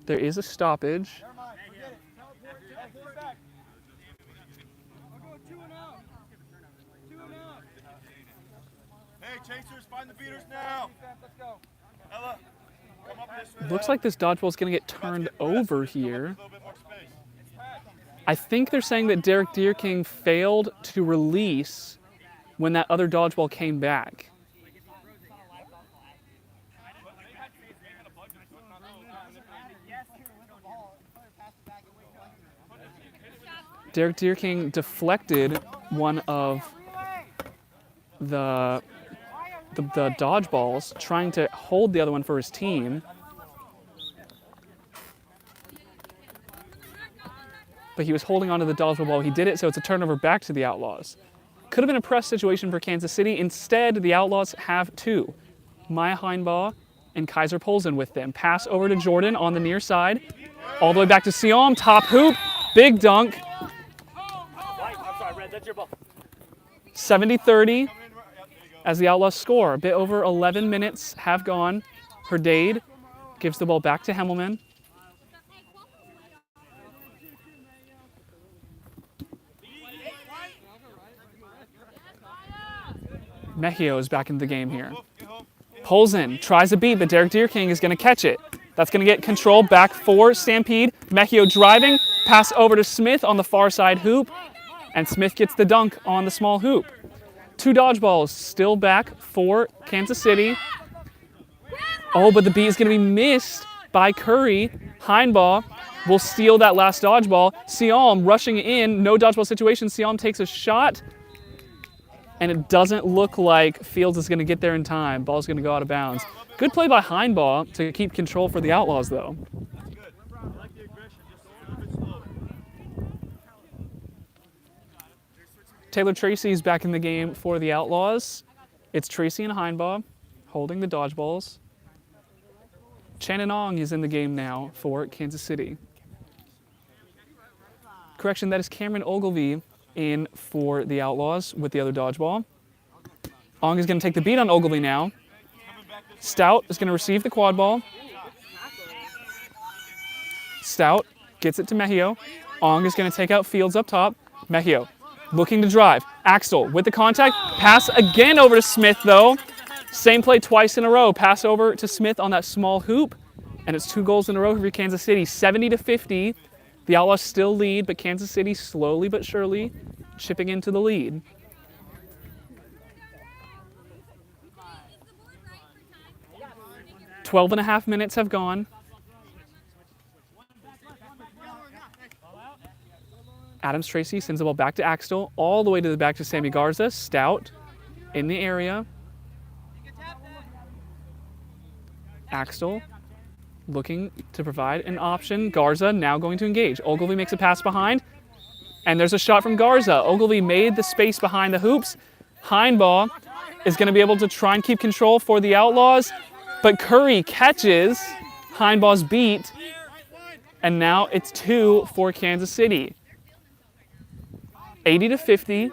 There is a stoppage. Hey, chasers, find the beaters now. Ella, come up this way. Looks like this dodgeball is going to get turned over here. I think they're saying that Derek Deerking failed to release when that other dodgeball came back. Derek Deerking deflected one of the dodgeballs, trying to hold the other one for his team. But he was holding onto the dodgeball while he did it, so it's a turnover back to the Outlaws. Could have been a press situation for Kansas City. Instead, the Outlaws have 2. Maya Heinbaugh and Kaiser Polsen with them. Pass over to Jordan on the near side. All the way back to Sialm, top hoop, big dunk. 70-30 as the Outlaws score. A bit over 11 minutes have gone. Herdade gives the ball back to Hemmelman. Mejio is back in the game here. Polsen tries a beat, but Derek Deerking is going to catch it. That's going to get control back for Stampede. Mejio driving, pass over to Smith on the far side hoop, and Smith gets the dunk on the small hoop. 2 dodgeballs still back for Kansas City. Oh, but the beat is going to be missed by Curry. Heinbaugh will steal that last dodgeball. Sialm rushing in, no dodgeball situation. Sialm takes a shot, and it doesn't look like Fields is going to get there in time. Ball's going to go out of bounds. Good play by Heinbaugh to keep control for the Outlaws, though. Taylor Tracy's back in the game for the Outlaws. It's Tracy and Heinbaugh holding the dodgeballs. Shannon Ong is in the game now for Kansas City. Correction, that is Cameron Ogilvie in for the Outlaws with the other dodgeball. Ong is going to take the beat on Ogilvie now. Stout is going to receive the quad ball. Stout gets it to Mejio. Ong is going to take out Fields up top. Mejio looking to drive. Axel with the contact. Pass again over to Smith, though. Same play twice in a row. Pass over to Smith on that small hoop. And it's 2 goals in a row for Kansas City. 70-50. The Outlaws still lead, but Kansas City slowly but surely chipping into the lead. Twelve and a half minutes have gone. Adams Tracy sends the ball back to Axtell, all the way to the back to Sammy Garza. Stout in the area. Axtell looking to provide an option. Garza now going to engage. Ogilvie makes a pass behind, and there's a shot from Garza. Ogilvie made the space behind the hoops. Heinbaugh is going to be able to try and keep control for the Outlaws. but Curry catches. Hindball's beat, and now it's 2 for Kansas City. 80-50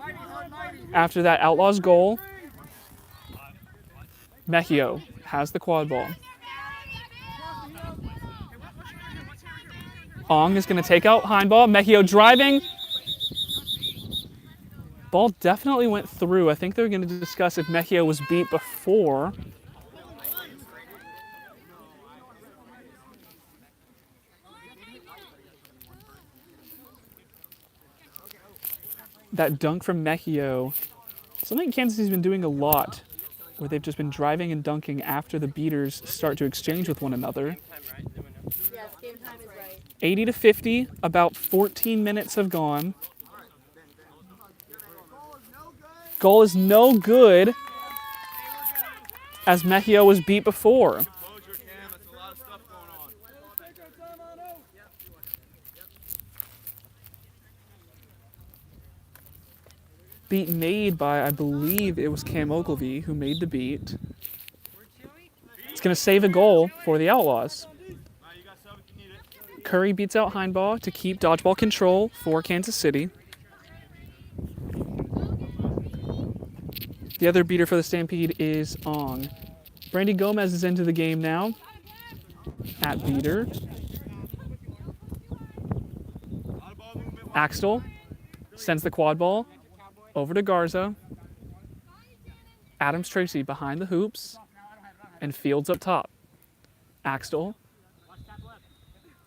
after that Outlaws goal. Mejio has the quad ball. Ong is going to take out Hindball. Mejio driving. Ball definitely went through. I think they're going to discuss if Mejio was beat before. That dunk from Mejio, something Kansas City's been doing a lot, where they've just been driving and dunking after the beaters start to exchange with one another. Yes, game time is right. 80-50, about 14 minutes have gone. Goal is no good, as Mejio was beat before. Beat made by, I believe it was Cam Ogilvie who made the beat. It's going to save a goal for the Outlaws. Curry beats out Hindball to keep dodgeball control for Kansas City. The other beater for the Stampede is Ong. Brandy Gomez is into the game now at beater. Axtell sends the quad ball over to Garza. Adams Tracy behind the hoops and Fields up top. Axtell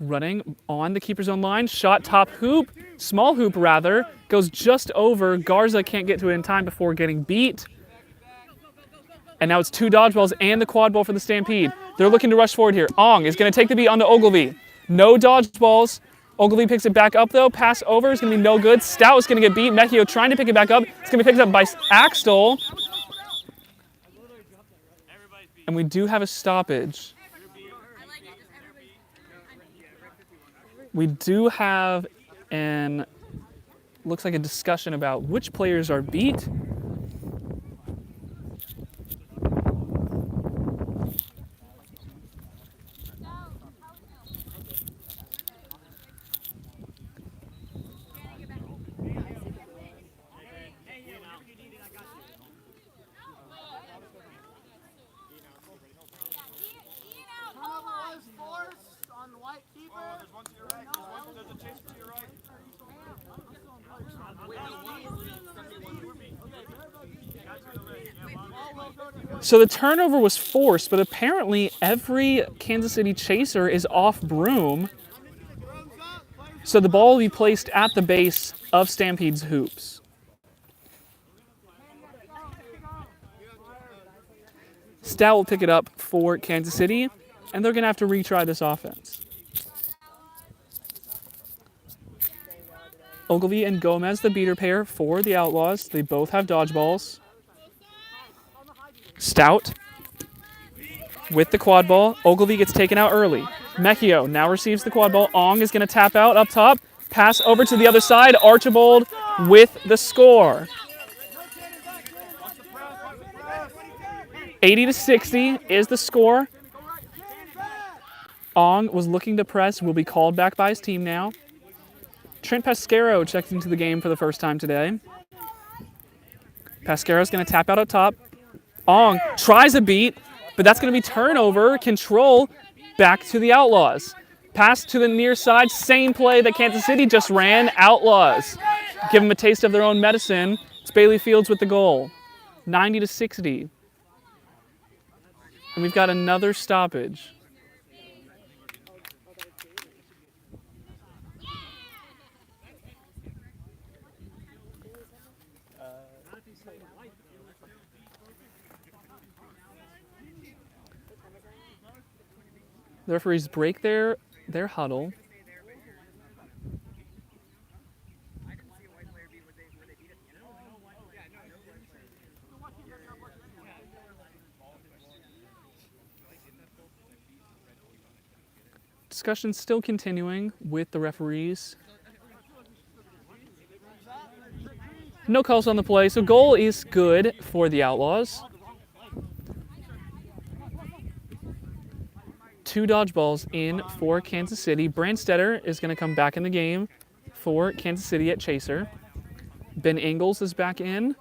running on the keeper's own line. Shot top hoop, small hoop rather, goes just over. Garza can't get to it in time before getting beat. And now it's 2 dodgeballs and the quad ball for the Stampede. They're looking to rush forward here. Ong is going to take the beat onto Ogilvie. No dodgeballs. Ogilvie picks it back up though. Pass over is going to be no good. Stout is going to get beat. Mejio trying to pick it back up. It's going to be picked up by Axtell. And we do have a stoppage. We do have looks like a discussion about which players are beat. So the turnover was forced, but apparently every Kansas City chaser is off broom. So the ball will be placed at the base of Stampede's hoops. Stout will pick it up for Kansas City, and they're going to have to retry this offense. Ogilvie and Gomez, the beater pair for the Outlaws. They both have dodgeballs. Stout with the quad ball. Ogilvie gets taken out early. Mejio now receives the quad ball. Ong is going to tap out up top. Pass over to the other side. Archibald with the score. 80-60 is the score. Ong was looking to press. Will be called back by his team now. Trent Pasquero checks into the game for the first time today. Pasquero's going to tap out up top. Ong tries a beat, but that's going to be turnover. Control back to the Outlaws. Pass to the near side. Same play that Kansas City just ran. Outlaws give them a taste of their own medicine. It's Bailey Fields with the goal. 90-60. And we've got another stoppage. The referees break their huddle. Discussion still continuing with the referees. No calls on the play, so goal is good for the Outlaws. 2 dodgeballs in for Kansas City. Brandstetter is going to come back in the game for Kansas City at chaser. Ben Ingalls is back in.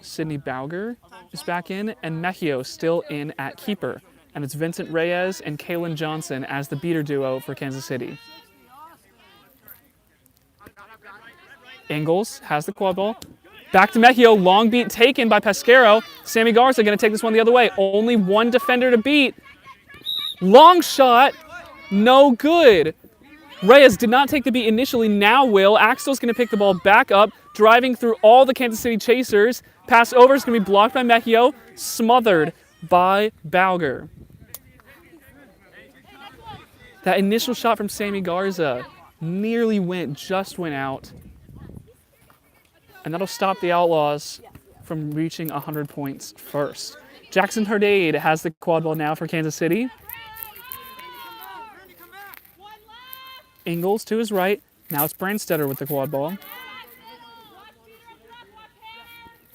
Sydney Bauger is back in. And Mejio still in at keeper. And it's Vincent Reyes and Kalen Johnson as the beater duo for Kansas City. Ingalls has the quad ball. Back to Mejio, long beat taken by Pesquero. Sammy Garza going to take this one the other way. Only one defender to beat. Long shot, no good. Reyes did not take the beat initially, now will. Axtel's going to pick the ball back up, driving through all the Kansas City chasers. Pass over is going to be blocked by Mejio, smothered by Bauger. That initial shot from Sammy Garza nearly just went out. And that'll stop the Outlaws from reaching 100 points first. Jackson Herdade has the quad ball now for Kansas City. Ingalls to his right. Now it's Brandstetter with the quad ball.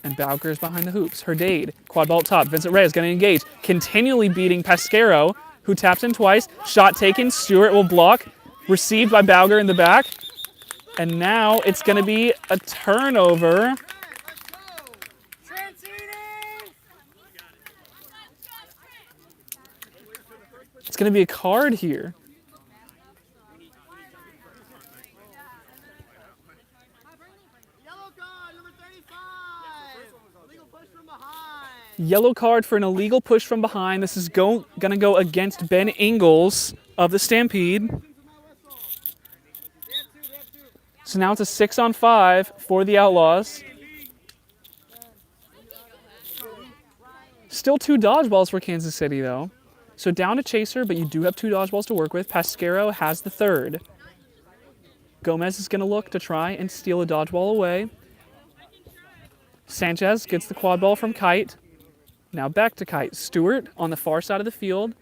And Bauger is behind the hoops. Herdade, quad ball up top. Vincent Reyes going to engage. Continually beating Pesquero, who taps in twice. Shot taken. Stewart will block. Received by Bauger in the back. And now it's going to be a turnover. It's going to be a card here. Yellow card, number 35. Illegal push from behind. Yellow card for an illegal push from behind. This is going to go against Ben Ingalls of the Stampede. So now it's a 6-on-5 for the Outlaws. Still 2 dodgeballs for Kansas City, though. So down to chaser, but you do have 2 dodgeballs to work with. Pesquero has the 3rd. Gomez is going to look to try and steal a dodgeball away. Sanchez gets the quad ball from Kite. Now back to Kite. Stewart on the far side of the field.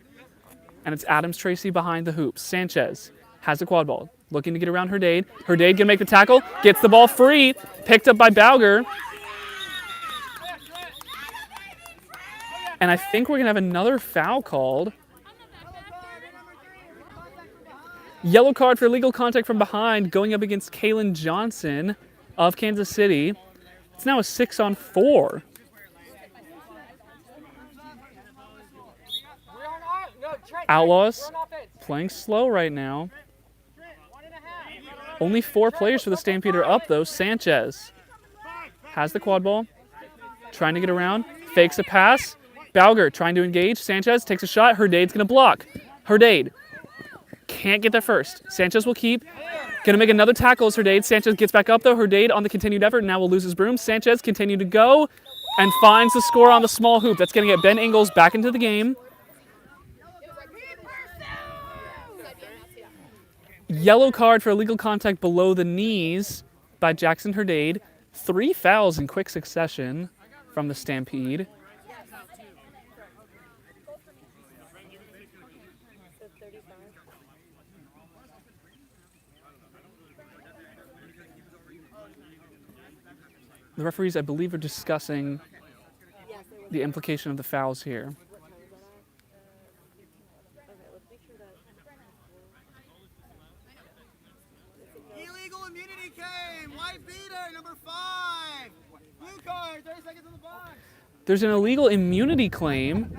And it's Adams Tracy behind the hoops. Sanchez has the quad ball. Looking to get around Herdade. Herdade gonna make the tackle. Gets the ball free. Picked up by Bauger. And I think we're gonna have another foul called. Yellow card for illegal contact from behind going up against Kalen Johnson of Kansas City. It's now a 6-on-4. Outlaws playing slow right now. Only 4 players for the Stampede are up, though. Sanchez has the quad ball. Trying to get around. Fakes a pass. Bauger trying to engage. Sanchez takes a shot. Herdade's going to block. Herdade can't get there first. Sanchez will keep. Going to make another tackle as Herdade. Sanchez gets back up, though. Herdade on the continued effort. Now will lose his broom. Sanchez continue to go and finds the score on the small hoop. That's going to get Ben Ingalls back into the game. Yellow card for illegal contact below the knees by Jackson Herdade. 3 fouls in quick succession from the Stampede. The referees, I believe, are discussing the implication of the fouls here. Illegal immunity came. White beater, number 5. Blue card, 30 seconds on the box. There's an illegal immunity claim.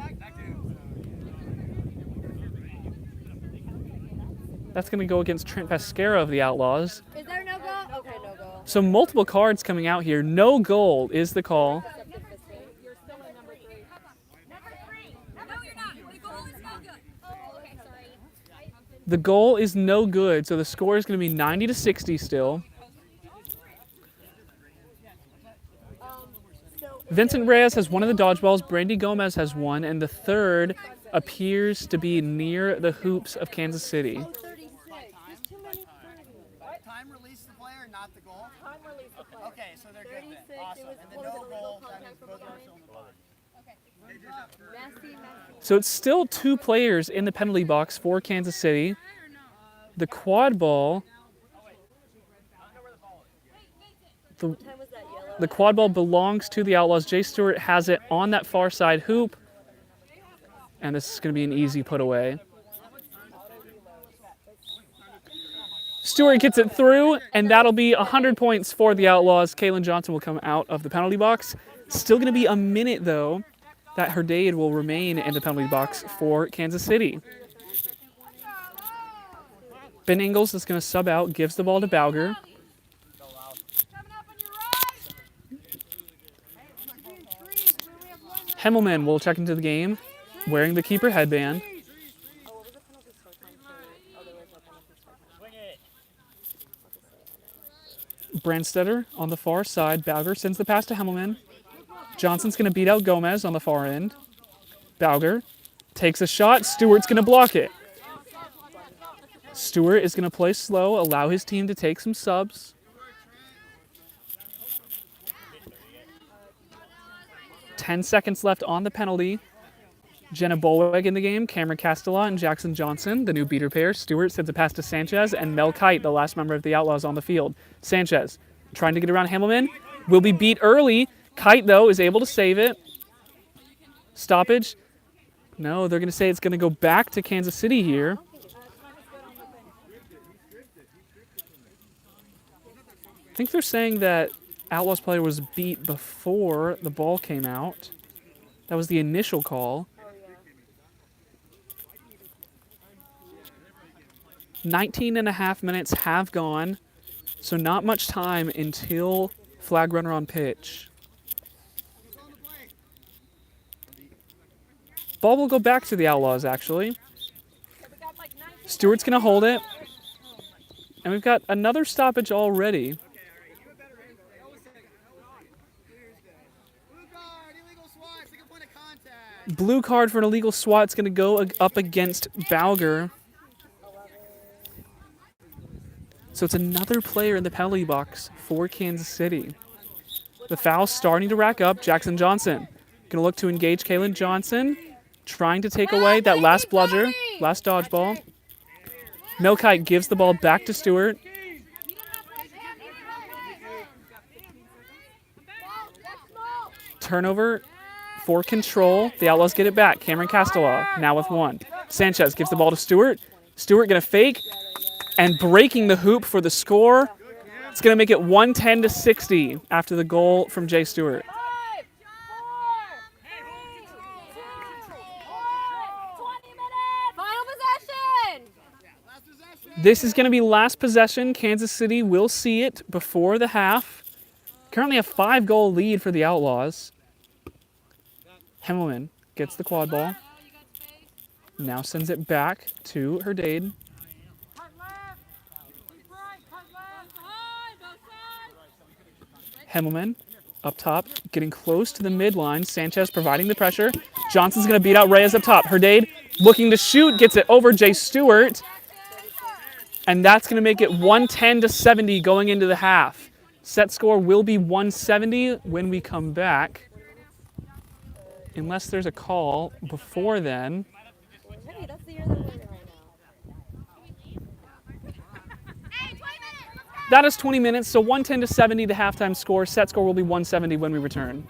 That's going to go against Trent Pesquero of the Outlaws. Is there no goal? Okay, no goal. So multiple cards coming out here. No goal is the call. You're still in number 3. Number 3. No, you're not. The goal is no good. Oh, okay, sorry. The goal is no good, so the score is going to be 90-60 still. Vincent Reyes has one of the dodgeballs. Brandy Gomez has one, and the 3rd appears to be near the hoops of Kansas City. Time release the player, not the goal? Time release the player. Okay, so they're good then. Awesome. And then no goal, that means both are still in the box. So it's still 2 players in the penalty box for Kansas City. The quad ball. The quad ball belongs to the Outlaws. Jay Stewart has it on that far side hoop. And this is going to be an easy put away. Stewart gets it through, and that'll be 100 points for the Outlaws. Kaylin Johnson will come out of the penalty box. Still going to be a minute, though, that Herdade will remain in the penalty box for Kansas City. Ben Ingles is going to sub out, gives the ball to Bauger. Hemmelman will check into the game, wearing the keeper headband. Brandstetter on the far side. Bauger sends the pass to Hemmelman. Johnson's going to beat out Gomez on the far end. Bauger takes a shot. Stewart's going to block it. Stewart is going to play slow, allow his team to take some subs. Ten seconds left on the penalty. Jenna Bolweg in the game, Cameron Castellat and Jackson Johnson, the new beater pair. Stewart sends a pass to Sanchez, and Mel Kite, the last member of the Outlaws, on the field. Sanchez trying to get around Hemmelman. Will be beat early. Kite, though, is able to save it. Stoppage. No, they're going to say it's going to go back to Kansas City here. I think they're saying that Outlaws player was beat before the ball came out. That was the initial call. 19.5 minutes have gone, so not much time until flag runner on pitch. Ball will go back to the Outlaws, actually. Stewart's going to hold it. And we've got another stoppage already. Blue card for an illegal swat. It's going to go up against Bauger. So it's another player in the penalty box for Kansas City. The foul's starting to rack up. Jackson Johnson going to look to engage Kaylin Johnson, trying to take away that last bludger, last dodgeball. Melkite gives the ball back to Stewart. Turnover for Control. The Outlaws get it back. Cameron Castellat now with one. Sanchez gives the ball to Stewart. Stewart going to fake and breaking the hoop for the score. It's going to make it 110-60 after the goal from Jay Stewart. This is going to be last possession. Kansas City will see it before the half. Currently a 5-goal lead for the Outlaws. Hemmelman gets the quad ball. Now sends it back to Herdade. Hemmelman up top, getting close to the midline. Sanchez providing the pressure. Johnson's going to beat out Reyes up top. Herdade looking to shoot, gets it over Jay Stewart. And that's going to make it 110-70 going into the half. Set score will be 170 when we come back. Unless there's a call before then. Hey, that's the year that we're in right now. That is 20 minutes, so 110-70 the halftime score. Set score will be 170 when we return.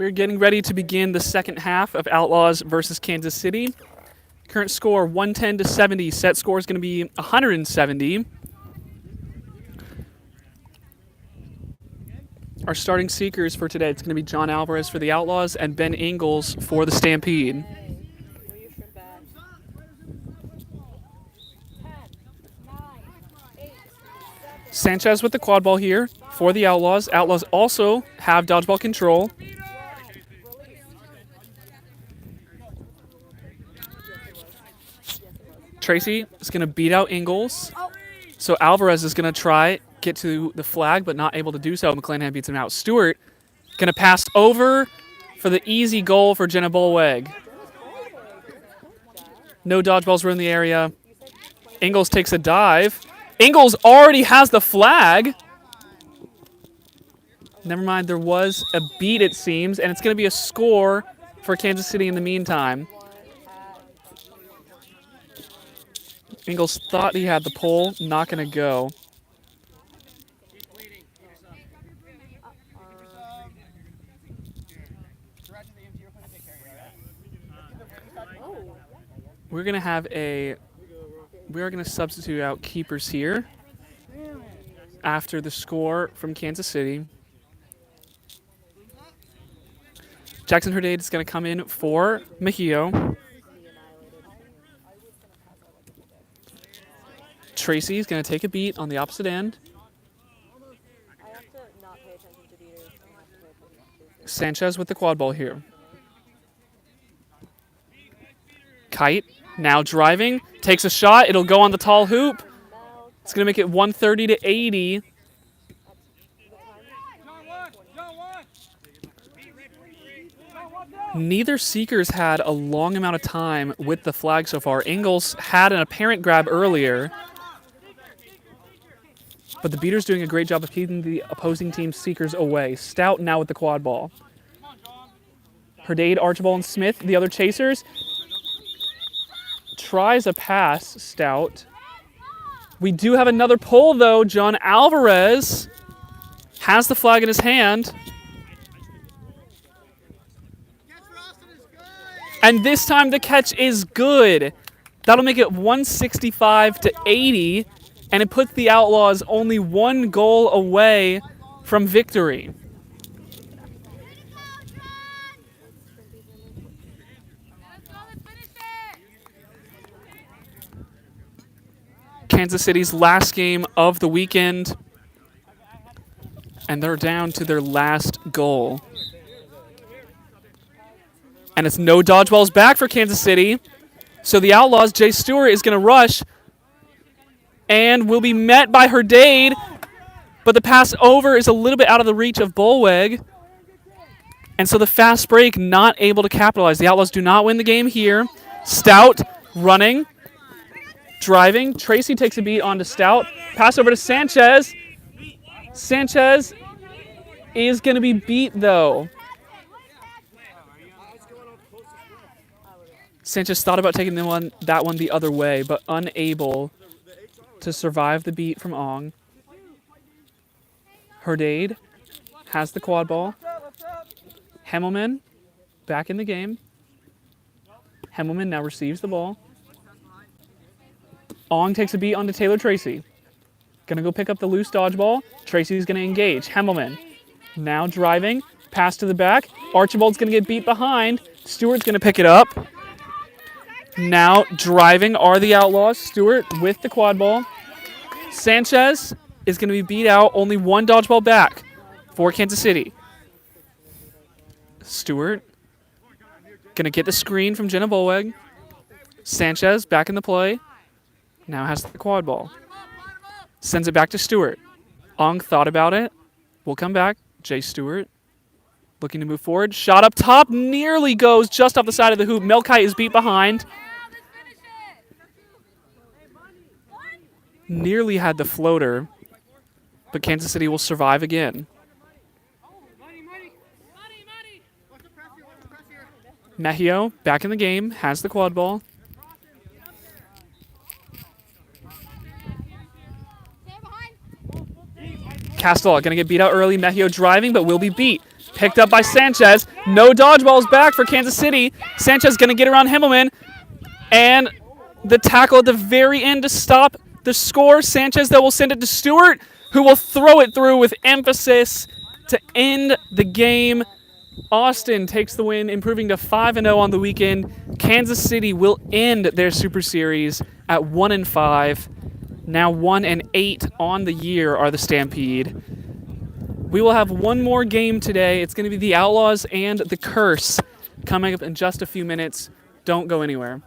We're getting ready to begin the second half of Outlaws versus Kansas City. Current score 110 to 70. Set score is going to be 170. Our starting seekers for today, it's going to be John Alvarez for the Outlaws and Ben Ingalls for the Stampede. Sanchez with the quad ball here for the Outlaws. Outlaws also have dodgeball control. Tracy is going to beat out Ingalls. So Alvarez is going to try get to the flag, but not able to do so. McClanahan beats him out. Stewart going to pass over for the easy goal for Jenna Bolweg. No dodgeballs were in the area. Ingalls takes a dive. Ingalls already has the flag. Never mind, there was a beat, it seems, and it's going to be a score for Kansas City in the meantime. Ingalls thought he had the pole, not going to go. We're going to have we are going to substitute out keepers here after the score from Kansas City. Jackson Herdade is going to come in for Mejio. Tracy is going to take a beat on the opposite end. Sanchez with the quad ball here. Kite now driving, takes a shot. It'll go on the tall hoop. It's going to make it 130 to 80. Neither seekers had a long amount of time with the flag so far. Ingalls had an apparent grab earlier, but the beater's doing a great job of keeping the opposing team's seekers away. Stout now with the quad ball. Herdade, Archibald, and Smith, the other chasers. Tries a pass, Stout. We do have another pull, though. John Alvarez has the flag in his hand. And this time the catch is good. That'll make it 165 to 80, and it puts the Outlaws only one goal away from victory. Kansas City's last game of the weekend, and they're down to their last goal. And it's no dodgeballs back for Kansas City. So the Outlaws, Jay Stewart, is going to rush and will be met by Herdade. But the pass over is a little bit out of the reach of Bolweg. And so the fast break not able to capitalize. The Outlaws do not win the game here. Stout running, driving. Tracy takes a beat onto Stout. Pass over to Sanchez. Sanchez is going to be beat, though. Sanchez thought about taking that one the other way, but unable to survive the beat from Ong. Herdade has the quad ball. Hemmelman back in the game. Hemmelman now receives the ball. Ong takes a beat onto Taylor Tracy. Gonna go pick up the loose dodgeball. Tracy's gonna engage. Hemmelman now driving. Pass to the back. Archibald's gonna get beat behind. Stewart's gonna pick it up. Now driving are the Outlaws. Stewart with the quad ball. Sanchez is going to be beat out. Only one dodgeball back for Kansas City. Stewart going to get the screen from Jenna Bolweg. Sanchez back in the play. Now has the quad ball. Sends it back to Stewart. Ong thought about it. We'll come back. Jay Stewart looking to move forward. Shot up top. Nearly goes just off the side of the hoop. Melkite is beat behind. Nearly had the floater, but Kansas City will survive again. Mejio back in the game, has the quad ball. Castell going to get beat out early. Mejio driving, but will be beat. Picked up by Sanchez. No dodgeballs back for Kansas City. Sanchez going to get around Himmelman. And the tackle at the very end to stop the score. Sanchez, though, will send it to Stewart, who will throw it through with emphasis to end the game. Austin takes the win, improving to 5-0 on the weekend. Kansas City will end their Super Series at 1-5. Now 1-8 on the year are the Stampede. We will have one more game today. It's going to be the Outlaws and the Curse coming up in just a few minutes. Don't go anywhere.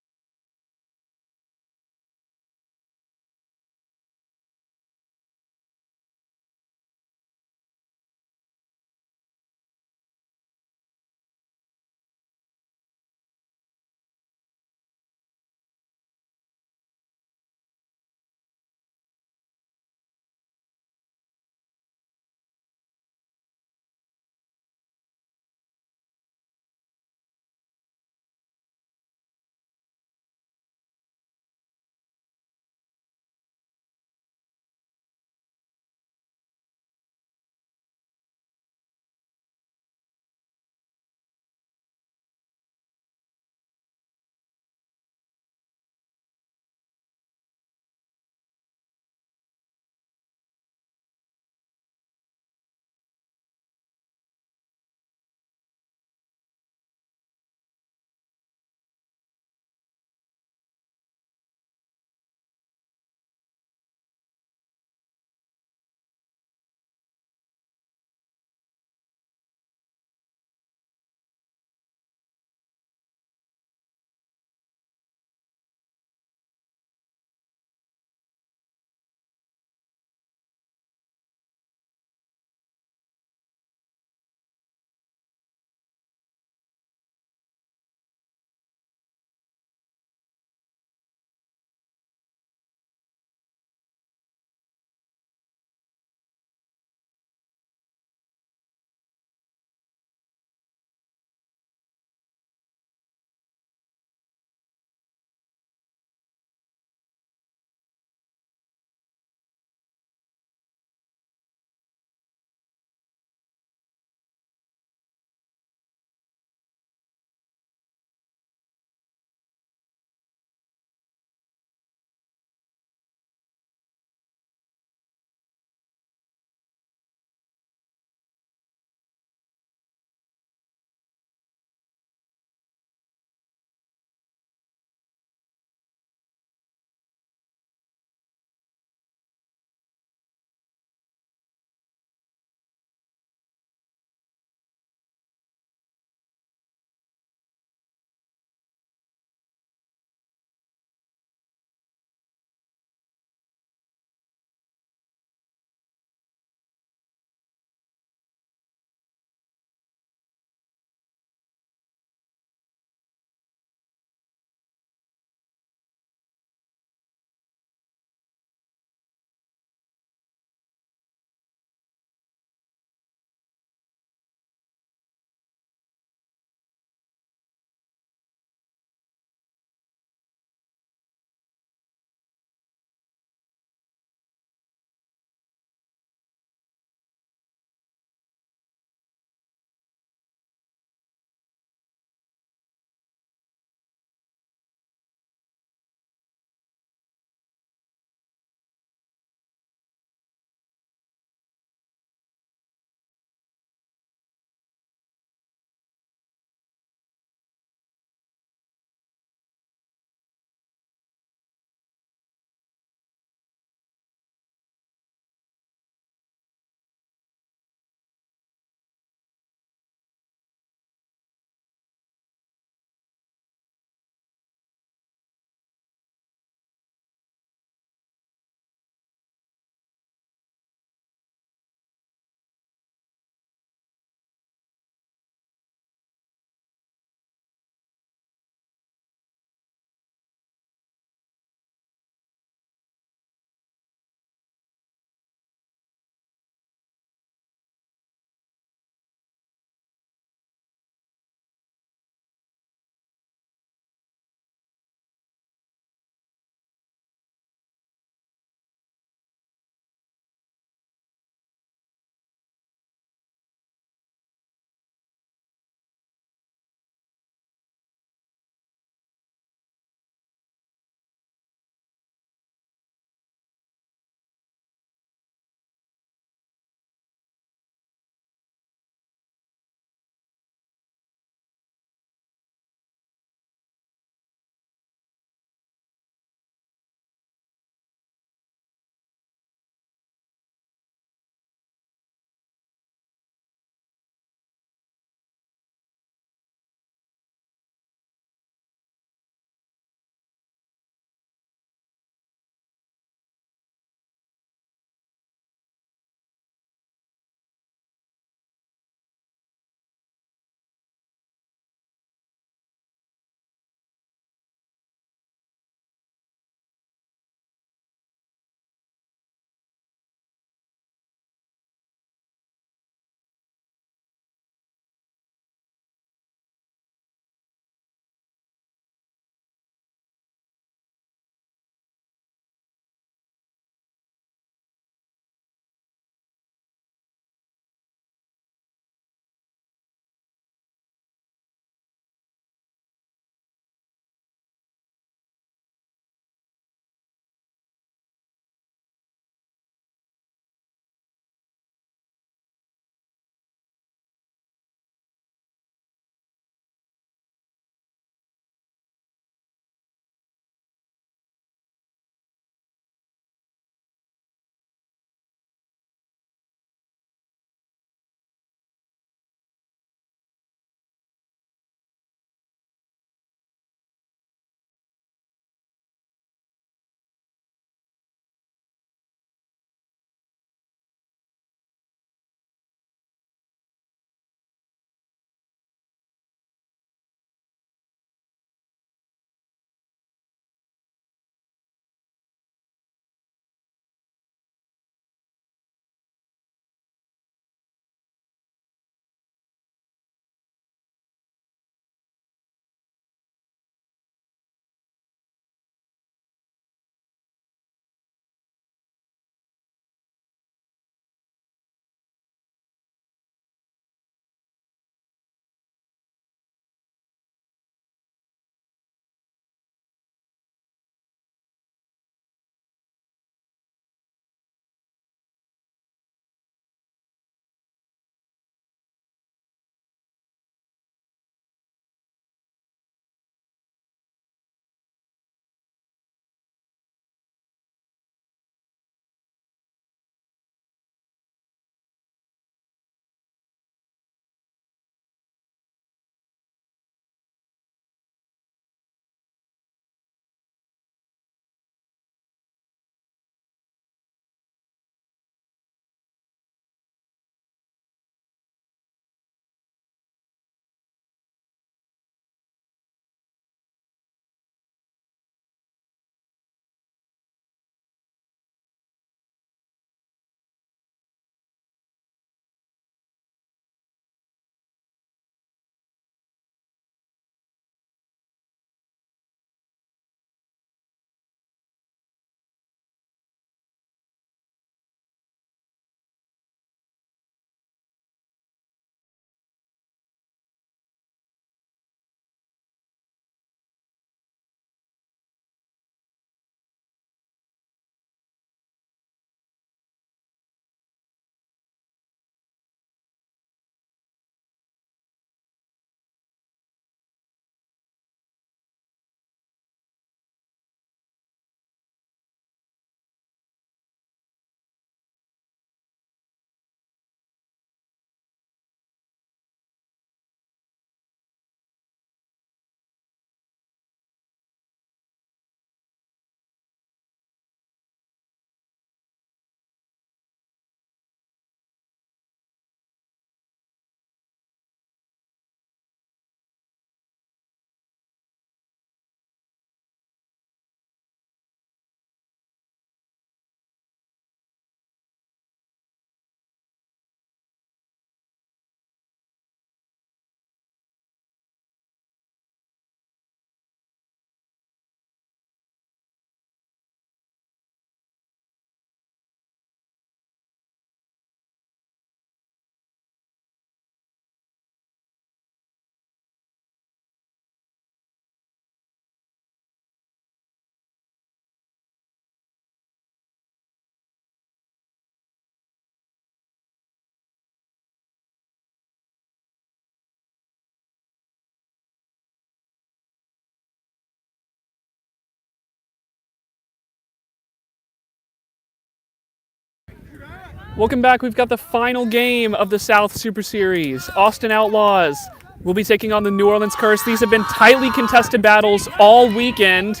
Welcome back. We've got the final game of the South Super Series. Austin Outlaws will be taking on the New Orleans Curse. These have been tightly contested battles all weekend.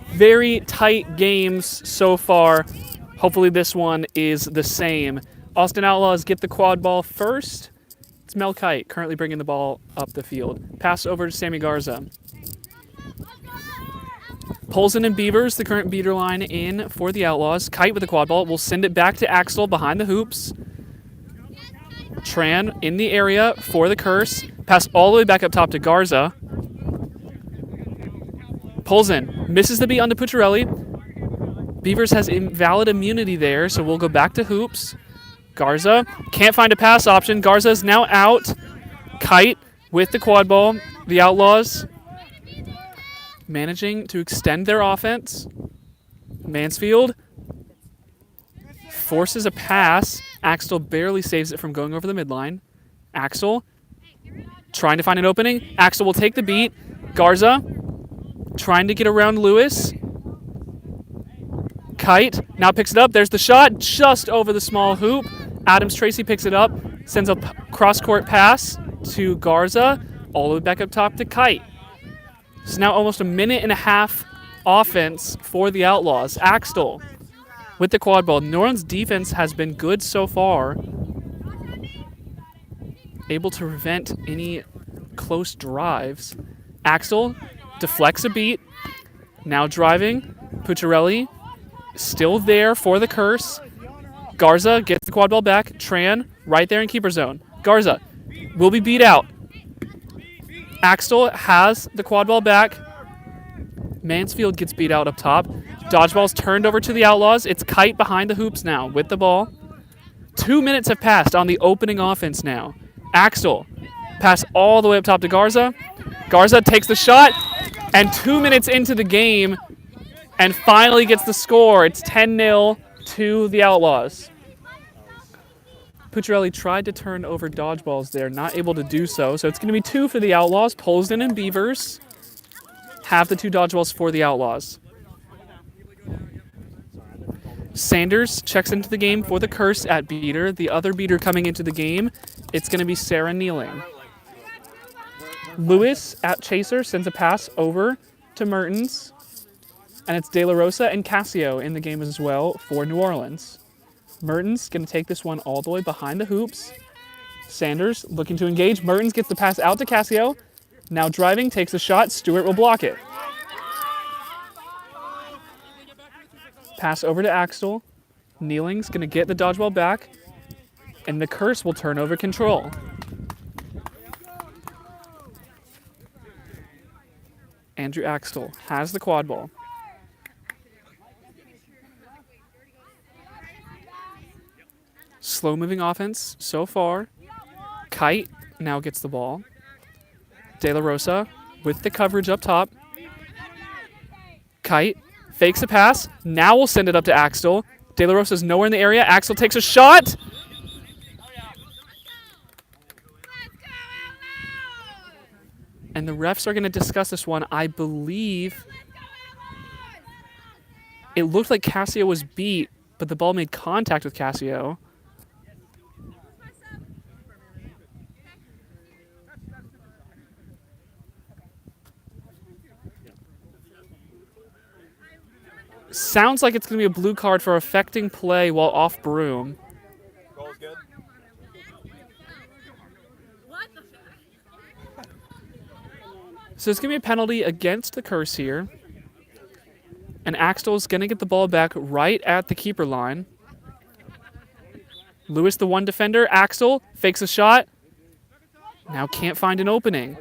Very tight games so far. Hopefully this one is the same. Austin Outlaws get the quad ball first. It's Mel Kite currently bringing the ball up the field. Pass over to Sammy Garza. Polson and Beavers, the current beater line in for the Outlaws. Kite with the quad ball. We'll send it back to Axel behind the hoops. Tran in the area for the Curse. Pass all the way back up top to Garza. Polson misses the beat onto Pucciarelli. Beavers has invalid immunity there, so we'll go back to hoops. Garza can't find a pass option. Garza is now out. Kite with the quad ball. The Outlaws managing to extend their offense. Mansfield forces a pass. Axel barely saves it from going over the midline. Axel trying to find an opening. Axel will take the beat. Garza trying to get around Lewis. Kite now picks it up. There's the shot just over the small hoop. Adams Tracy picks it up, sends a cross-court pass to Garza, all the way back up top to Kite. It's now almost a minute and a half offense for the Outlaws. Axel with the quad ball. New Orleans defense has been good so far, able to prevent any close drives. Axel deflects a beat, now driving. Pucciarelli still there for the Curse. Garza gets the quad ball back. Tran right there in keeper zone. Garza will be beat out. Axel has the quad ball back. Mansfield gets beat out up top. Dodgeball's turned over to the Outlaws. It's Kite behind the hoops now with the ball. 2 minutes have passed on the opening offense now. Axel pass all the way up top to Garza. Garza takes the shot, and 2 minutes into the game, and finally gets the score. It's 10-0 to the Outlaws. Pucciarelli tried to turn over dodgeballs there, not able to do so. So it's going to be 2 for the Outlaws. Polsden and Beavers have the 2 dodgeballs for the Outlaws. Sanders checks into the game for the Curse at beater. The other beater coming into the game, it's going to be Sarah Kneeling. Lewis at chaser sends a pass over to Mertens. And it's De La Rosa and Casio in the game as well for New Orleans. Mertens going to take this one all the way behind the hoops. Sanders looking to engage. Mertens gets the pass out to Casio. Now driving, takes a shot. Stewart will block it. Pass over to Axel. Kneeling's going to get the dodgeball back. And the Curse will turn over control. Andrew Axel has the quad ball. Slow-moving offense so far. Kite now gets the ball. De La Rosa with the coverage up top. Kite fakes a pass. Now we'll send it up to Axel. De La Rosa's nowhere in the area. Axel takes a shot. And the refs are going to discuss this one. I believe it looked like Casio was beat, but the ball made contact with Casio. Sounds like it's going to be a blue card for affecting play while off broom. Goal's good. So it's going to be a penalty against the Curse here. And Axel is going to get the ball back right at the keeper line. Lewis, the one defender. Axel fakes a shot. Now can't find an opening.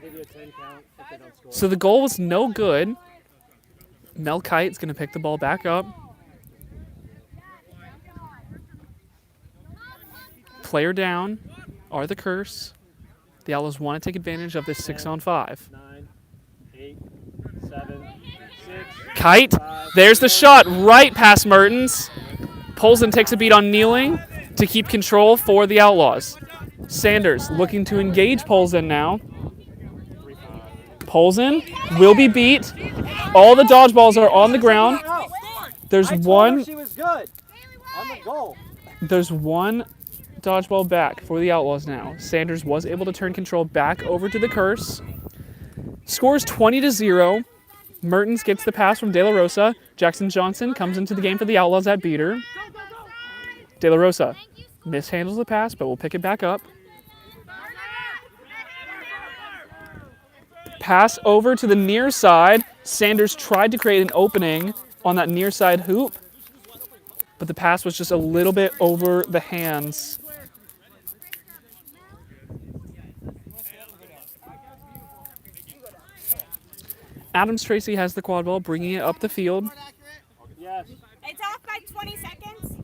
So the goal was no good. Mel Kite's going to pick the ball back up. Player down are the Curse. The Outlaws want to take advantage of this 6-on-5. 9, 8, 7, 6. Kite, there's the shot right past Mertens. Polson takes a beat on Kneeling to keep control for the Outlaws. Sanders looking to engage Polson now. Polson will be beat. All the dodgeballs are on the ground. There's one. She was good. On the Goal. There's one dodgeball back for the Outlaws now. Sanders was able to turn control back over to the Curse. Scores 20-0. Mertens gets the pass from De La Rosa. Jackson Johnson comes into the game for the Outlaws at beater. De La Rosa mishandles the pass, but will pick it back up. Pass over to the near side. Sanders tried to create an opening on that near side hoop, but the pass was just a little bit over the hands. Adams Tracy has the quad ball, bringing it up the field. Yes. It's off by 20 seconds.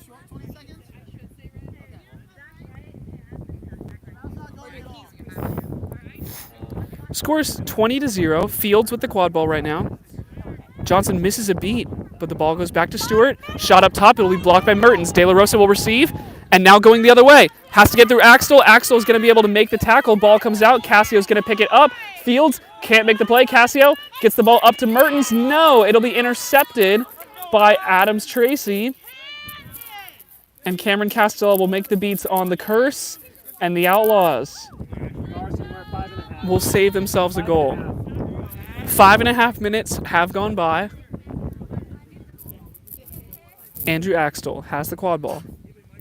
Short 20 seconds? Scores 20-0. Fields with the quad ball right now. Johnson misses a beat, but the ball goes back to Stewart. Shot up top. It'll be blocked by Mertens. De La Rosa will receive, and now going the other way. Has to get through Axtell. Axtell is going to be able to make the tackle. Ball comes out. Cassio's going to pick it up. Fields can't make the play. Cassio gets the ball up to Mertens. No, it'll be intercepted by Adams Tracy. And Cameron Castell will make the beats on the Curse, and the Outlaws will save themselves a goal. 5.5 minutes have gone by. Andrew Axtell has the quad ball.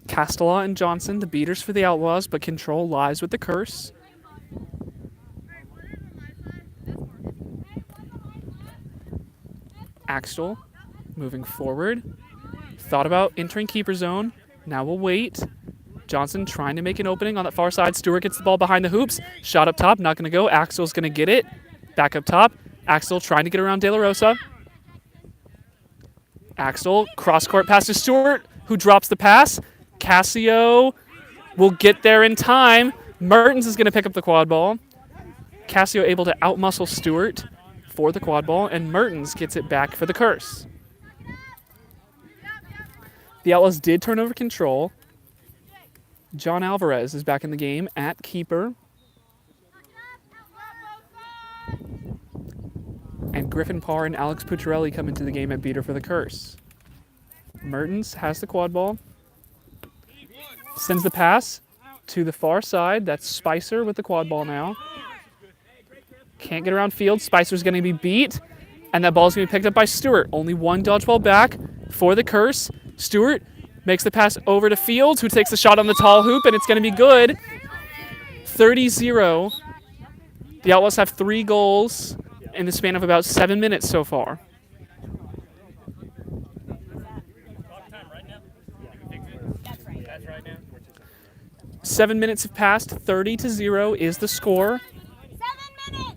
Castellat and Johnson, the beaters for the Outlaws, but control lies with the Curse. Axtell moving forward. Thought about entering keeper zone. Now we'll wait. Johnson trying to make an opening on that far side. Stewart gets the ball behind the hoops. Shot up top, not going to go. Axtell's going to get it. Back up top. Axtell trying to get around De La Rosa. Axtell, cross-court pass to Stewart, who drops the pass. Cassio will get there in time. Mertens is going to pick up the quad ball. Cassio able to outmuscle Stewart for the quad ball, and Mertens gets it back for the Curse. The Outlaws did turn over control. John Alvarez is back in the game at keeper. And Griffin Parr and Alex Pucciarelli come into the game at beater for the Curse. Mertens has the quad ball. Sends the pass to the far side. That's Spicer with the quad ball now. Can't get around field. Spicer's going to be beat. And that ball is going to be picked up by Stewart. Only one dodgeball back for the Curse. Stewart makes the pass over to Fields, who takes the shot on the tall hoop, and it's going to be good. 30-0. The Outlaws have 3 goals in the span of about 7 minutes so far. That's right. 7 minutes have passed. 30-0 is the score. 7 minutes.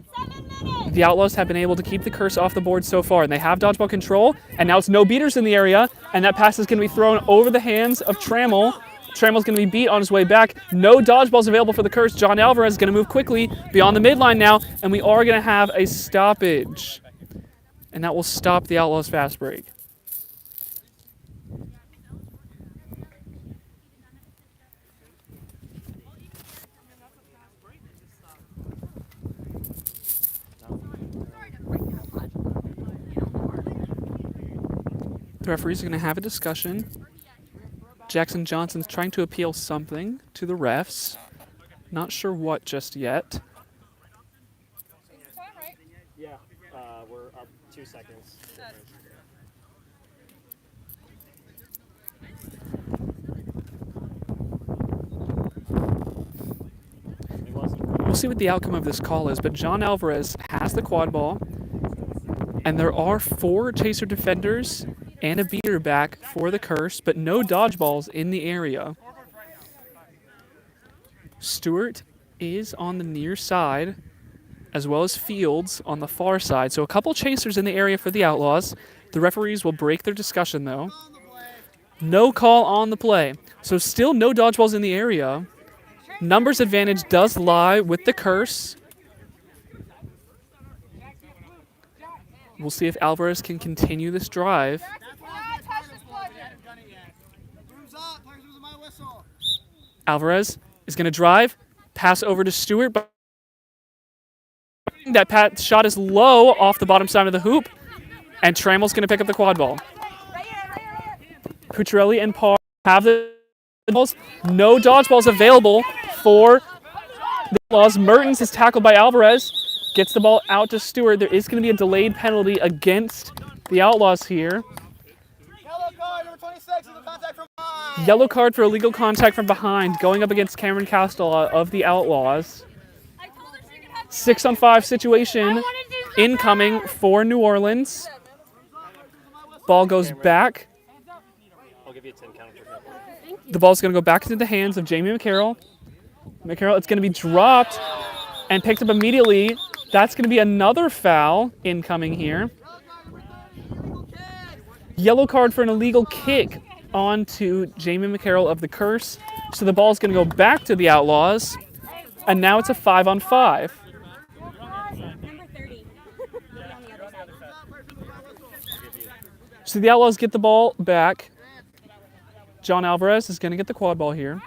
The Outlaws have been able to keep the Curse off the board so far, and they have dodgeball control, and now it's no beaters in the area, and that pass is going to be thrown over the hands of Trammell. Trammell's going to be beat on his way back. No dodgeballs available for the Curse. John Alvarez is going to move quickly beyond the midline now, and we are going to have a stoppage. And that will stop the Outlaws fast break. The referees are going to have a discussion. Jackson Johnson's trying to appeal something to the refs. Not sure what just yet. Yeah, we're up 2 seconds. We'll see what the outcome of this call is, but John Alvarez has the quad ball, and there are 4 chaser defenders and a beater back for the Curse, but no dodgeballs in the area. Stewart is on the near side, as well as Fields on the far side. So a couple chasers in the area for the Outlaws. The referees will break their discussion, though. No call on the play. So still no dodgeballs in the area. Numbers advantage does lie with the Curse. We'll see if Alvarez can continue this drive. Alvarez is going to drive, pass over to Stewart. But that shot is low off the bottom side of the hoop, and Trammell's going to pick up the quad ball. Pucciarelli and Parr have the balls. No dodgeballs available for the Outlaws. Mertens is tackled by Alvarez. Gets the ball out to Stewart. There is going to be a delayed penalty against the Outlaws here. Yellow card, number 26, illegal contact from behind. Yellow card for illegal contact from behind, going up against Cameron Castello of the Outlaws. 6-on-5 situation incoming for New Orleans. Ball goes back. I'll give you a 10 counter for that. The ball's going to go back into the hands of Jamie McCarroll. McCarroll, it's going to be dropped and picked up immediately. That's going to be another foul incoming here. Yellow card for an illegal kick onto Jamie McCarroll of the Curse. So the ball's going to go back to the Outlaws. And now it's a 5-on-5. Number 30. On the other side. So the Outlaws get the ball back. John Alvarez is going to get the quad ball here.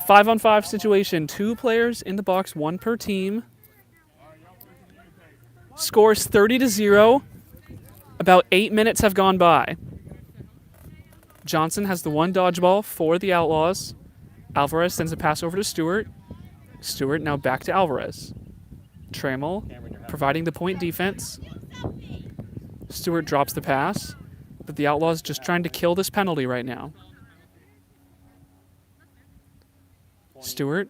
5-on-5 situation. 2 players in the box, 1 per team. Scores 30-0. About 8 minutes have gone by. Johnson has the 1 dodgeball for the Outlaws. Alvarez sends a pass over to Stewart. Stewart now back to Alvarez. Trammell providing the point defense. Stewart drops the pass, but the Outlaws just trying to kill this penalty right now. Stewart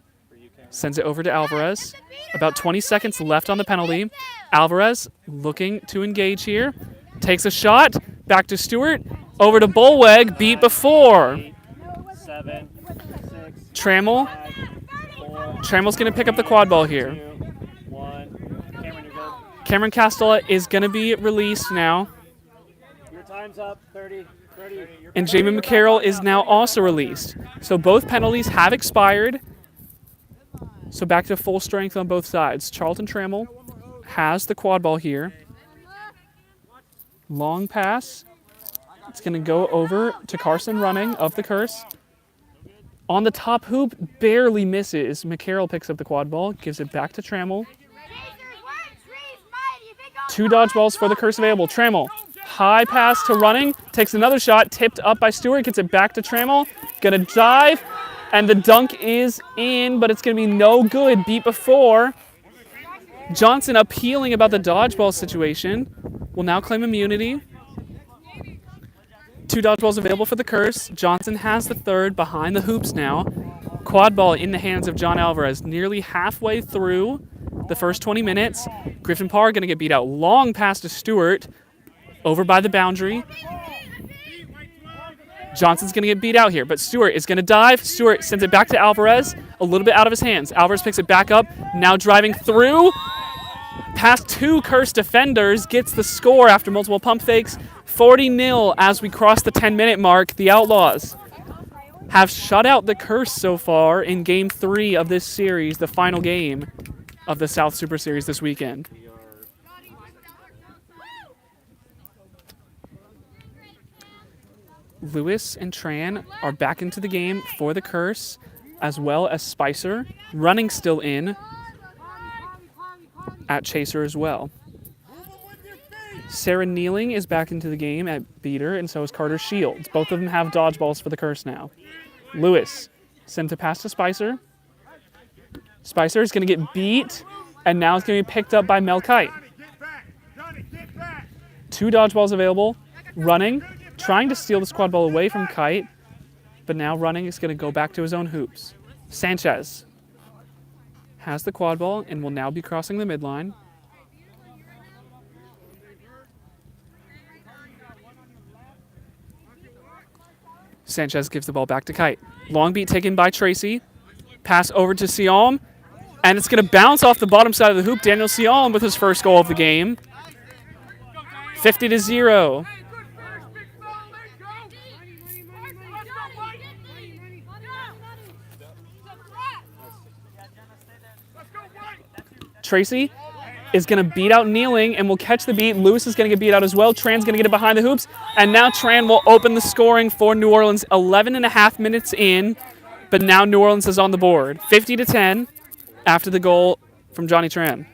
sends it over to Alvarez. About 20 seconds left on the penalty. Alvarez looking to engage here. Takes a shot. Back to Stewart. Over to Bullweg. Beat before. 7, 6, Trammell. 4, Trammell's going to pick up the quad ball here. 2, 1. Cameron, you're good. Cameron Castello is going to be released now. Your time's up. 30. And Jamie McCarroll is now also released. So both penalties have expired. So back to full strength on both sides. Charlton Trammell has the quad ball here. Long pass. It's going to go over to Carson Running of the Curse. On the top hoop, barely misses. McCarroll picks up the quad ball, gives it back to Trammell. 2 dodgeballs for the Curse available. Trammell, high pass to Running, takes another shot, tipped up by Stewart, gets it back to Trammell. Gonna dive, and the dunk is in, but it's gonna be no good. Beat before. Johnson appealing about the dodgeball situation. Will now claim immunity. 2 dodgeballs available for the Curse. Johnson has the 3rd behind the hoops now. Quad ball in the hands of John Alvarez. Nearly halfway through the first 20 minutes. Griffin Parr going to get beat out. Long pass to Stewart. Over by the boundary. Johnson's going to get beat out here, but Stewart is going to dive. Stewart sends it back to Alvarez. A little bit out of his hands. Alvarez picks it back up. Now driving through. Past 2 Curse defenders. Gets the score after multiple pump fakes. 40-0 as we cross the 10-minute mark. The Outlaws have shut out the Curse so far in Game 3 of this series, the final game of the South Super Series this weekend. Lewis and Tran are back into the game for the Curse, as well as Spicer. Running still in at Chaser as well. Sarah Kneeling is back into the game at Beater, and so is Carter Shields. Both of them have dodgeballs for the Curse now. Lewis sent a pass to Spicer. Spicer is going to get beat, and now it's going to be picked up by Mel Kite. 2 dodgeballs available. Running, trying to steal the squad ball away from Kite, but now Running is going to go back to his own hoops. Sanchez has the quad ball and will now be crossing the midline. Sanchez gives the ball back to Kite. Long beat taken by Tracy. Pass over to Siom. And it's going to bounce off the bottom side of the hoop. Daniel Siom with his first goal of the game. 50-0. Tracy is going to beat out Kneeling and will catch the beat. Lewis is going to get beat out as well. Tran's going to get it behind the hoops. And now Tran will open the scoring for New Orleans. 11.5 minutes in, but now New Orleans is on the board. 50-10 after the goal from Johnny Tran.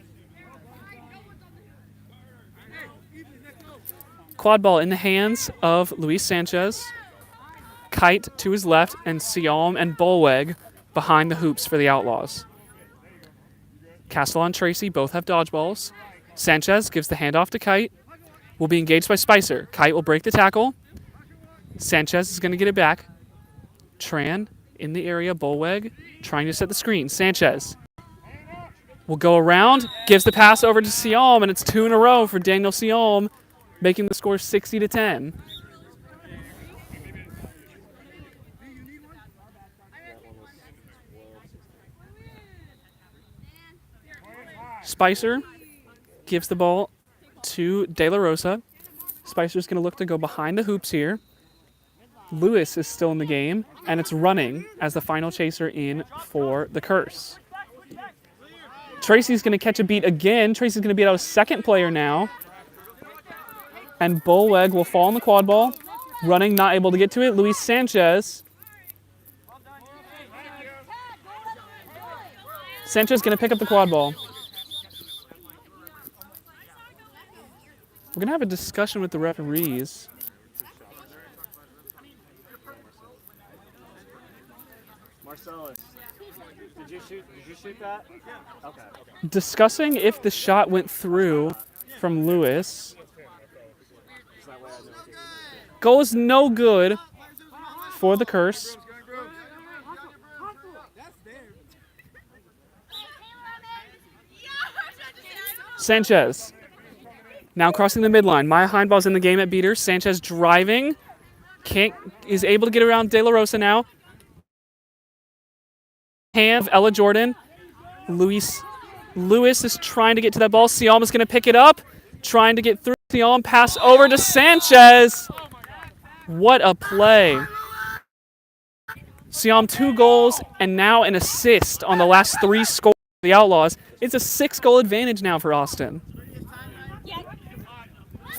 Quad ball in the hands of Luis Sanchez. Kite to his left, and Sialm and Bolweg behind the hoops for the Outlaws. Castellon and Tracy both have dodgeballs. Sanchez gives the handoff to Kite. Will be engaged by Spicer. Kite will break the tackle. Sanchez is going to get it back. Tran in the area. Bolweg trying to set the screen. Sanchez will go around. Gives the pass over to Sialm, and it's 2 in a row for Daniel Sialm, making the score 60-10. Spicer gives the ball to De La Rosa. Spicer's going to look to go behind the hoops here. Lewis is still in the game, and it's running as the final chaser in for the Curse. Tracy's going to catch a beat again. Tracy's going to beat out a second player now. And Bolweg will fall on the quad ball. Running, not able to get to it. Luis Sanchez. Sanchez going to pick up the quad ball. We're going to have a discussion with the referees. Marcellus, did you shoot that? Okay. Discussing if the shot went through from Lewis. Goal is no good for the Curse. Sanchez now crossing the midline. Maya Heinball's in the game at beater. Sanchez driving. Is able to get around De La Rosa now. Hand of Ella Jordan. Lewis is trying to get to that ball. Sialm is going to pick it up. Trying to get through. Sialm pass over to Sanchez. What a play. Sialm 2 goals and now an assist on the last 3 scores for the Outlaws. It's a 6-goal advantage now for Austin.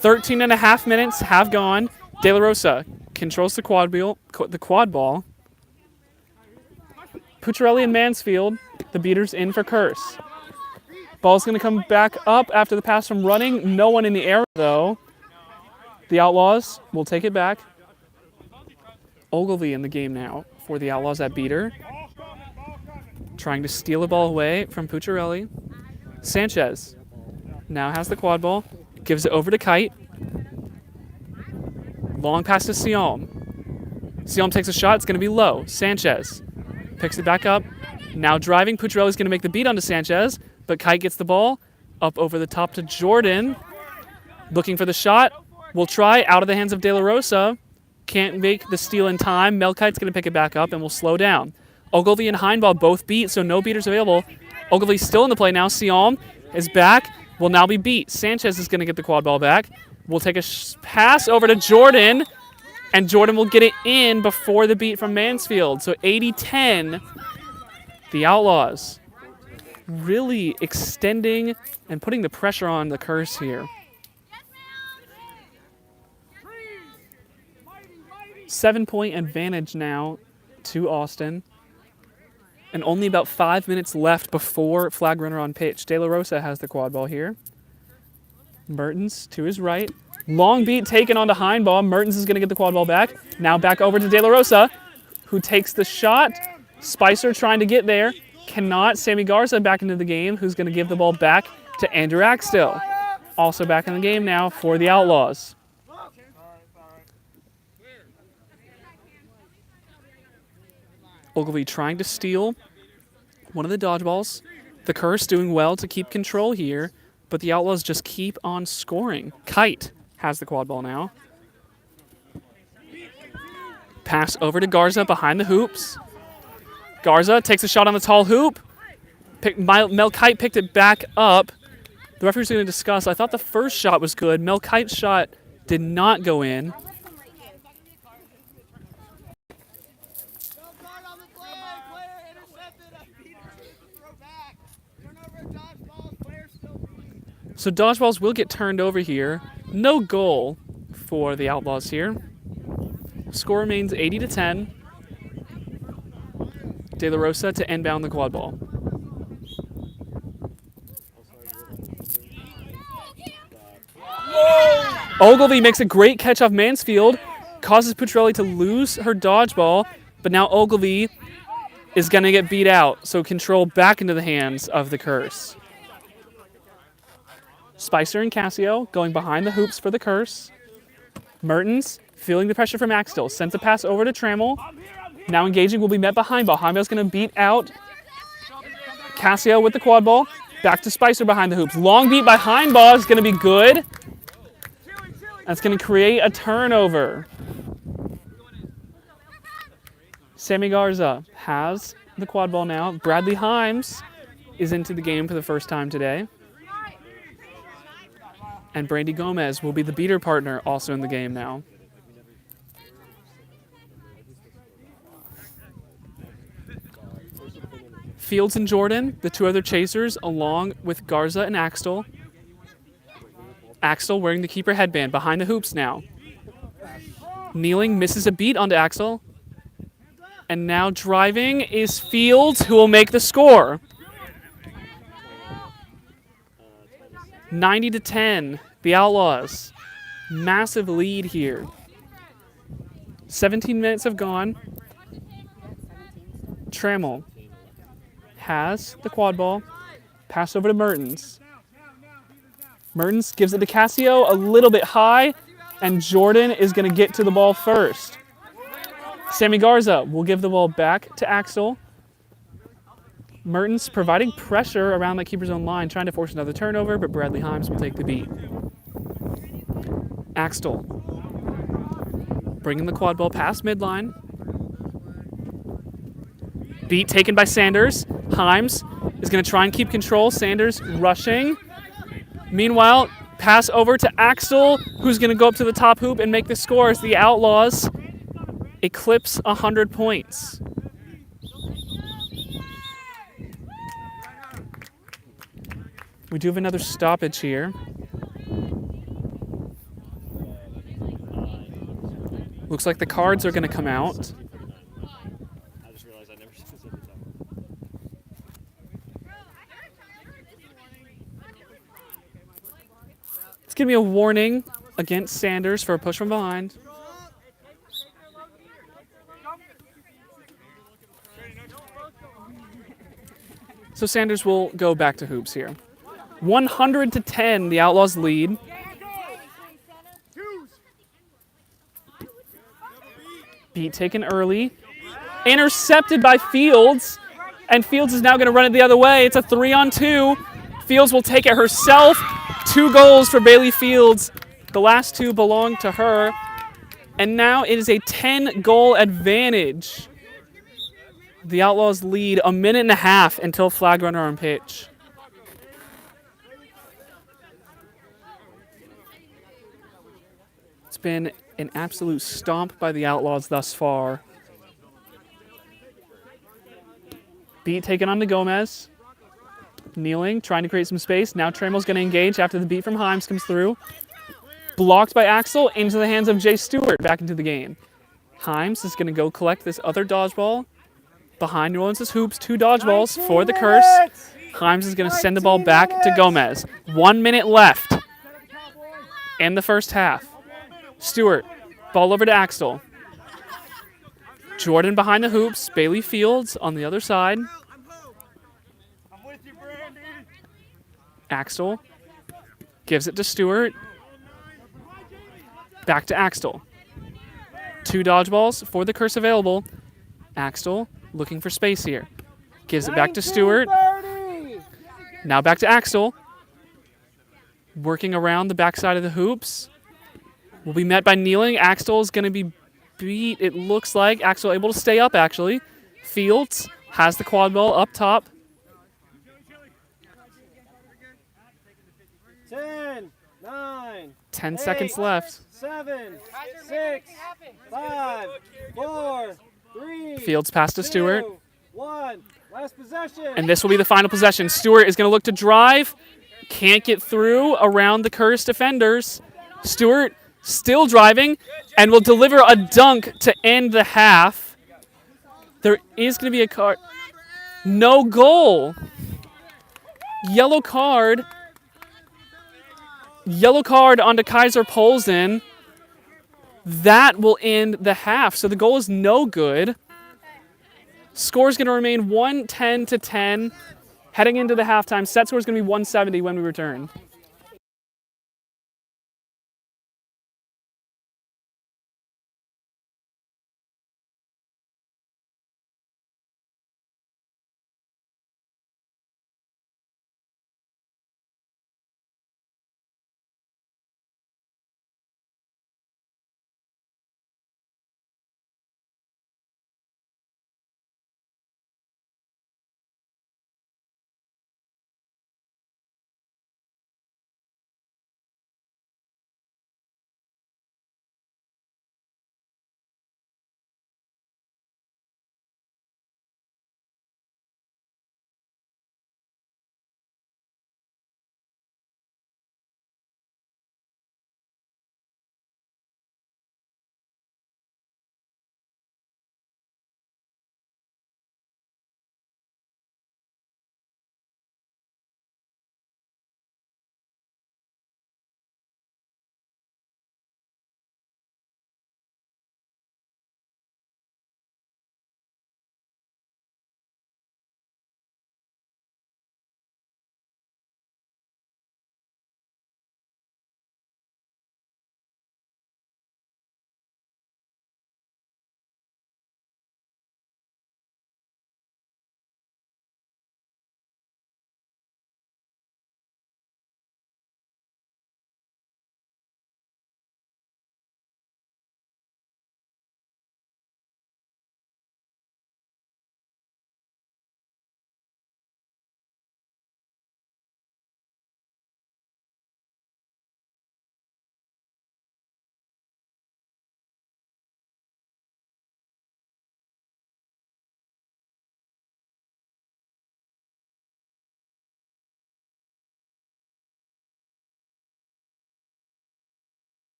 13.5 minutes have gone. De La Rosa controls the quad ball. Pucciarelli and Mansfield, the beaters in for Curse. Ball's going to come back up after the pass from running. No one in the air, though. The Outlaws will take it back. Ogilvy in the game now for the Outlaws at beater. Trying to steal the ball away from Pucciarelli. Sanchez now has the quad ball. Gives it over to Kite. Long pass to Sialm. Sialm takes a shot. It's going to be low. Sanchez picks it back up. Now driving. Pucciarelli's going to make the beat onto Sanchez, but Kite gets the ball up over the top to Jordan. Looking for the shot. Will try. Out of the hands of De La Rosa. Can't make the steal in time. Melkite's going to pick it back up and will slow down. Ogilvy and Heinball both beat, so no beaters available. Ogilvy's still in the play now. Sialm is back. Will now be beat. Sanchez is going to get the quad ball back. Will take a pass over to Jordan, and Jordan will get it in before the beat from Mansfield. So 80-10, the Outlaws really extending and putting the pressure on the Curse here. 7-point advantage now to Austin. And only about 5 minutes left before flag runner on pitch. De La Rosa has the quad ball here. Mertens to his right. Long beat taken onto Heinball. Mertens is going to get the quad ball back. Now back over to De La Rosa, who takes the shot. Spicer trying to get there. Cannot. Sammy Garza back into the game, who's going to give the ball back to Andrew Axtell. Also back in the game now for the Outlaws. Ogilvy trying to steal one of the dodgeballs. The Curse doing well to keep control here, but the Outlaws just keep on scoring. Kite has the quad ball now. Pass over to Garza behind the hoops. Garza takes a shot on the tall hoop. Mel Kite picked it back up. The referee's going to discuss. I thought the first shot was good. Mel Kite's shot did not go in. So dodgeballs will get turned over here. No goal for the Outlaws here. Score remains 80-10. De La Rosa to inbound the quad ball. Ogilvy makes a great catch off Mansfield. causes Pucciarelli to lose her dodgeball, but now Ogilvy is going to get beat out, so control back into the hands of the Curse. Spicer and Cassio going behind the hoops for the Curse. Mertens feeling the pressure from Axtell, sends a pass over to Trammell. Now engaging, will be met by Heimball. Heimball's going to beat out Cassio with the quad ball. Back to Spicer behind the hoops. Long beat by Heimball is going to be good. That's going to create a turnover. Sammy Garza has the quad ball now. Bradley Himes is into the game for the first time today. And Brandy Gomez will be the beater partner also in the game now. Fields and Jordan, the two other chasers, along with Garza and Axtell. Axtell wearing the keeper headband behind the hoops now. Kneeling, misses a beat onto Axtell. And now driving is Fields, who will make the score. 90-10, the Outlaws. Massive lead here. 17 minutes have gone. Trammell has the quad ball. Pass over to Mertens. Mertens gives it to Cassio a little bit high, and Jordan is going to get to the ball first. Sammy Garza will give the ball back to Axtell. Mertens providing pressure around the keeper's own line, trying to force another turnover, but Bradley Himes will take the beat. Axtell bringing the quad ball past midline. Beat taken by Sanders. Himes is going to try and keep control. Sanders rushing. Meanwhile, pass over to Axtell, who's going to go up to the top hoop and make the score as the Outlaws eclipse 100 points. We do have another stoppage here. Looks like the cards are going to come out. I just realized I never said the time. It's going to be a warning against Sanders for a push from behind. So Sanders will go back to hoops here. 100-10, the Outlaws lead. Beat taken early. Intercepted by Fields. And Fields is now going to run it the other way. It's a 3-on-2. Fields will take it herself. 2 goals for Bailey Fields. The last 2 belong to her. And now it is a 10-goal advantage. The Outlaws lead a minute and a half until flag runner on pitch. It's been an absolute stomp by the Outlaws thus far. Beat taken on to Gomez. Kneeling, trying to create some space. Now Trammell's going to engage after the beat from Himes comes through. Blocked by Axtell into the hands of Jay Stewart back into the game. Himes is going to go collect this other dodgeball. Behind New Orleans' hoops, 2 dodgeballs for the Curse. Himes is going to send the ball back to Gomez. 1 minute left in the first half. Stewart, ball over to Axtell. Jordan behind the hoops. Bailey Fields on the other side. Axtell gives it to Stewart. Back to Axtell. 2 dodgeballs for the Curse available. Axtell looking for space here. Gives it back to Stewart. Now back to Axtell. Working around the backside of the hoops. Will be met by Kneeling. Axtell is going to be beat, it looks like. Axtell able to stay up, actually. Fields has the quad ball up top. 10, 9, 10 seconds left. 7, 6, 5, 4, 3. Fields pass to Stewart. 2, 1. Last possession. And this will be the final possession. Stewart is going to look to drive. Can't get through around the Curse defenders. Stewart still driving and will deliver a dunk to end the half. There is going to be a card. No goal. Yellow card. Yellow card onto Kaiser Polzen. That will end the half. So the goal is no good. Score is going to remain 110 to 10. Heading into the halftime, set score is going to be 170 when we return.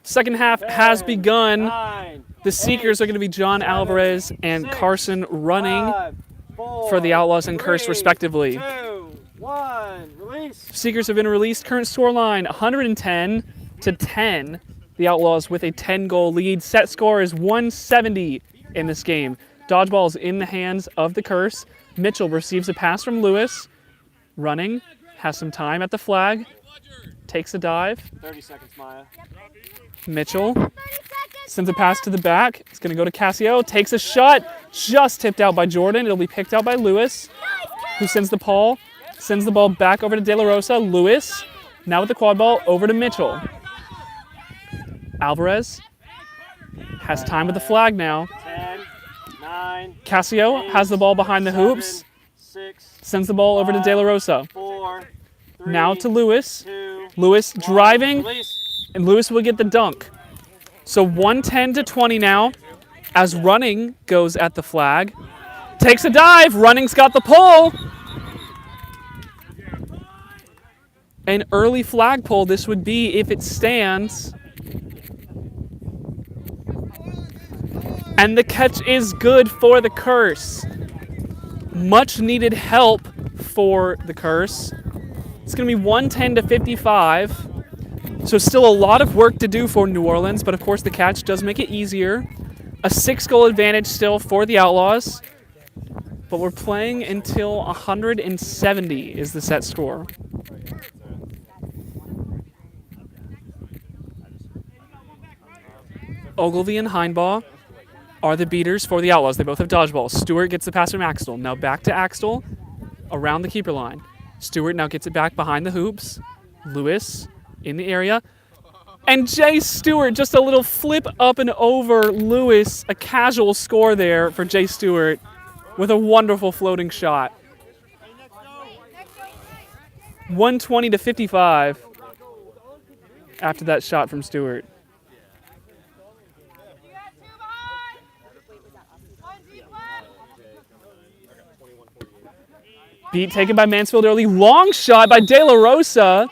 Second half has begun. The Seekers are going to be John Alvarez and Carson running for the Outlaws and Curse respectively. 2, 1, release. Seekers have been released. Current scoreline 110 to 10. The Outlaws with a 10-goal lead. Set score is 170 in this game. Dodgeball is in the hands of the Curse. Mitchell receives a pass from Lewis. Running, has some time at the flag. takes a dive. 30 seconds, Maya. Mitchell sends a pass to the back. It's going to go to Cassio. Takes a shot. Just tipped out by Jordan. It'll be picked out by Lewis, who sends the ball back over to De La Rosa. Lewis, now with the quad ball, over to Mitchell. Alvarez has time with the flag now. 10, 9, Cassio has the ball behind the hoops. 6, Sends the ball over to De La Rosa. 4, 3, Now to Lewis. 2, Lewis driving, release. and Lewis will get the dunk. So 110 to 20 now, as Running goes at the flag. Takes a dive. Running's got the pull. An early flag pull this would be if it stands. And the catch is good for the Curse. Much needed help for the Curse. It's going to be 110 to 55. So still a lot of work to do for New Orleans, but of course the catch does make it easier. A 6-goal advantage still for the Outlaws. But we're playing until 170 is the set score. Ogilvy and Heinbaugh are the beaters for the Outlaws. They both have dodgeballs. Stewart gets the pass from Axtell. Now back to Axtell around the keeper line. Stewart now gets it back behind the hoops. Lewis in the area. And Jay Stewart, just a little flip up and over Lewis. A casual score there for Jay Stewart with a wonderful floating shot. 120 to 55 after that shot from Stewart. Beat taken by Mansfield early. Long shot by De La Rosa.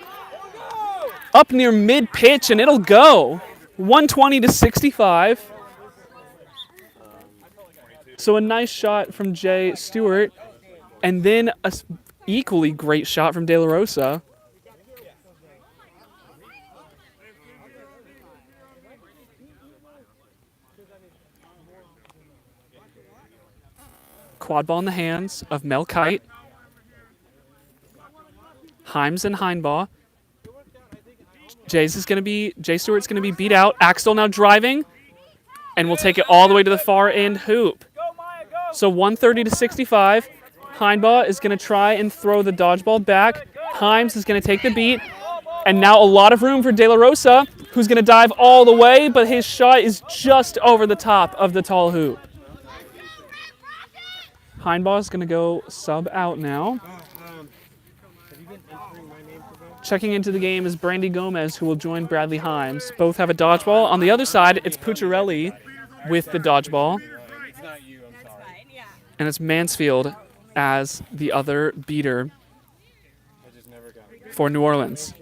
Up near mid-pitch, and it'll go. 120 to 65. So a nice shot from Jay Stewart. And then a equally great shot from De La Rosa. Quad ball in the hands of Mel Kite. Himes and Heinbaugh. Jay Stewart's going to be beat out. Axtell now driving, and we'll take it all the way to the far end hoop. So 130 to 65. Heinbaugh is going to try and throw the dodgeball back. Himes is going to take the beat, and now a lot of room for De La Rosa, who's going to dive all the way, but his shot is just over the top of the tall hoop. Heinbaugh is going to go sub out now. Checking into the game is Brandy Gomez, who will join Bradley Himes. Both have a dodgeball. On the other side, it's Pucciarelli with the dodgeball. And it's Mansfield as the other beater for New Orleans.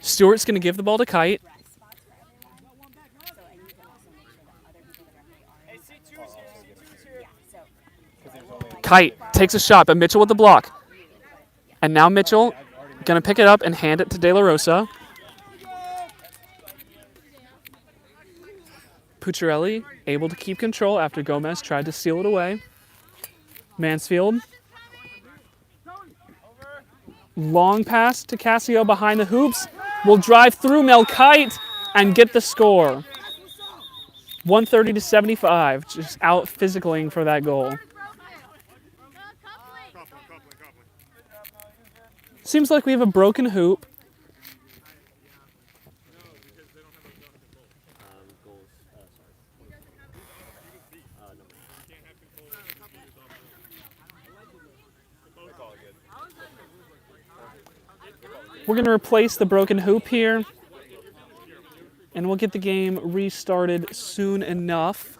Stewart's going to give the ball to Kite. Kite takes a shot, but Mitchell with the block. And now Mitchell going to pick it up and hand it to De La Rosa. Pucciarelli able to keep control after Gomez tried to steal it away. Mansfield. Long pass to Cassio behind the hoops. Will drive through Mel Kite and get the score. 130 to 75. Just out physicaling for that goal. Seems like we have a broken hoop. We're going to replace the broken hoop here, and we'll get the game restarted soon enough.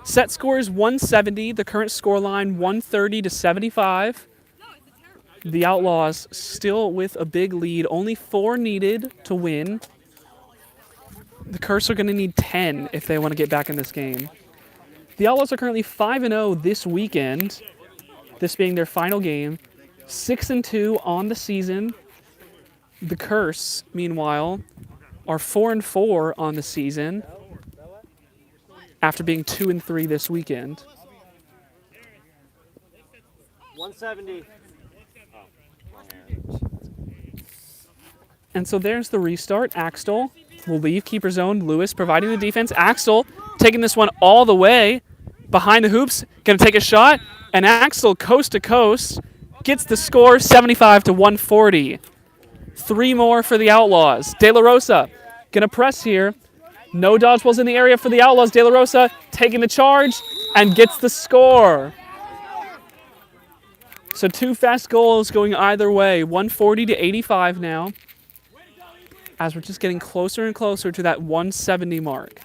Set score is 170. The current score line 130 to 75. The Outlaws still with a big lead. Only 4 needed to win. The Curse are going to need 10 if they want to get back in this game. The Outlaws are currently 5-0 this weekend, this being their final game. 6-2 on the season. The Curse, meanwhile, are 4-4 on the season after being 2-3 this weekend. 170. And so there's the restart. Axtell will leave keeper zone. Lewis providing the defense. Axtell taking this one all the way behind the hoops. Going to take a shot. And Axtell, coast to coast, gets the score 75 to 140. 3 more for the Outlaws. De La Rosa going to press here. No dodgeballs in the area for the Outlaws. De La Rosa taking the charge and gets the score. So 2 fast goals going either way. 140 to 85 now, as we're just getting closer and closer to that 170 mark.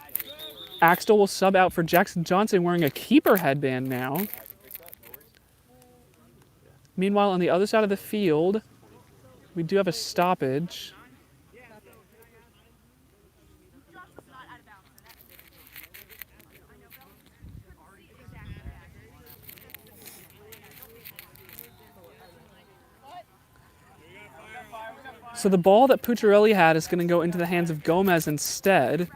Axtell will sub out for Jackson Johnson, wearing a keeper headband now. Meanwhile, on the other side of the field, we do have a stoppage. So the ball that Pucciarelli had is going to go into the hands of Gomez instead.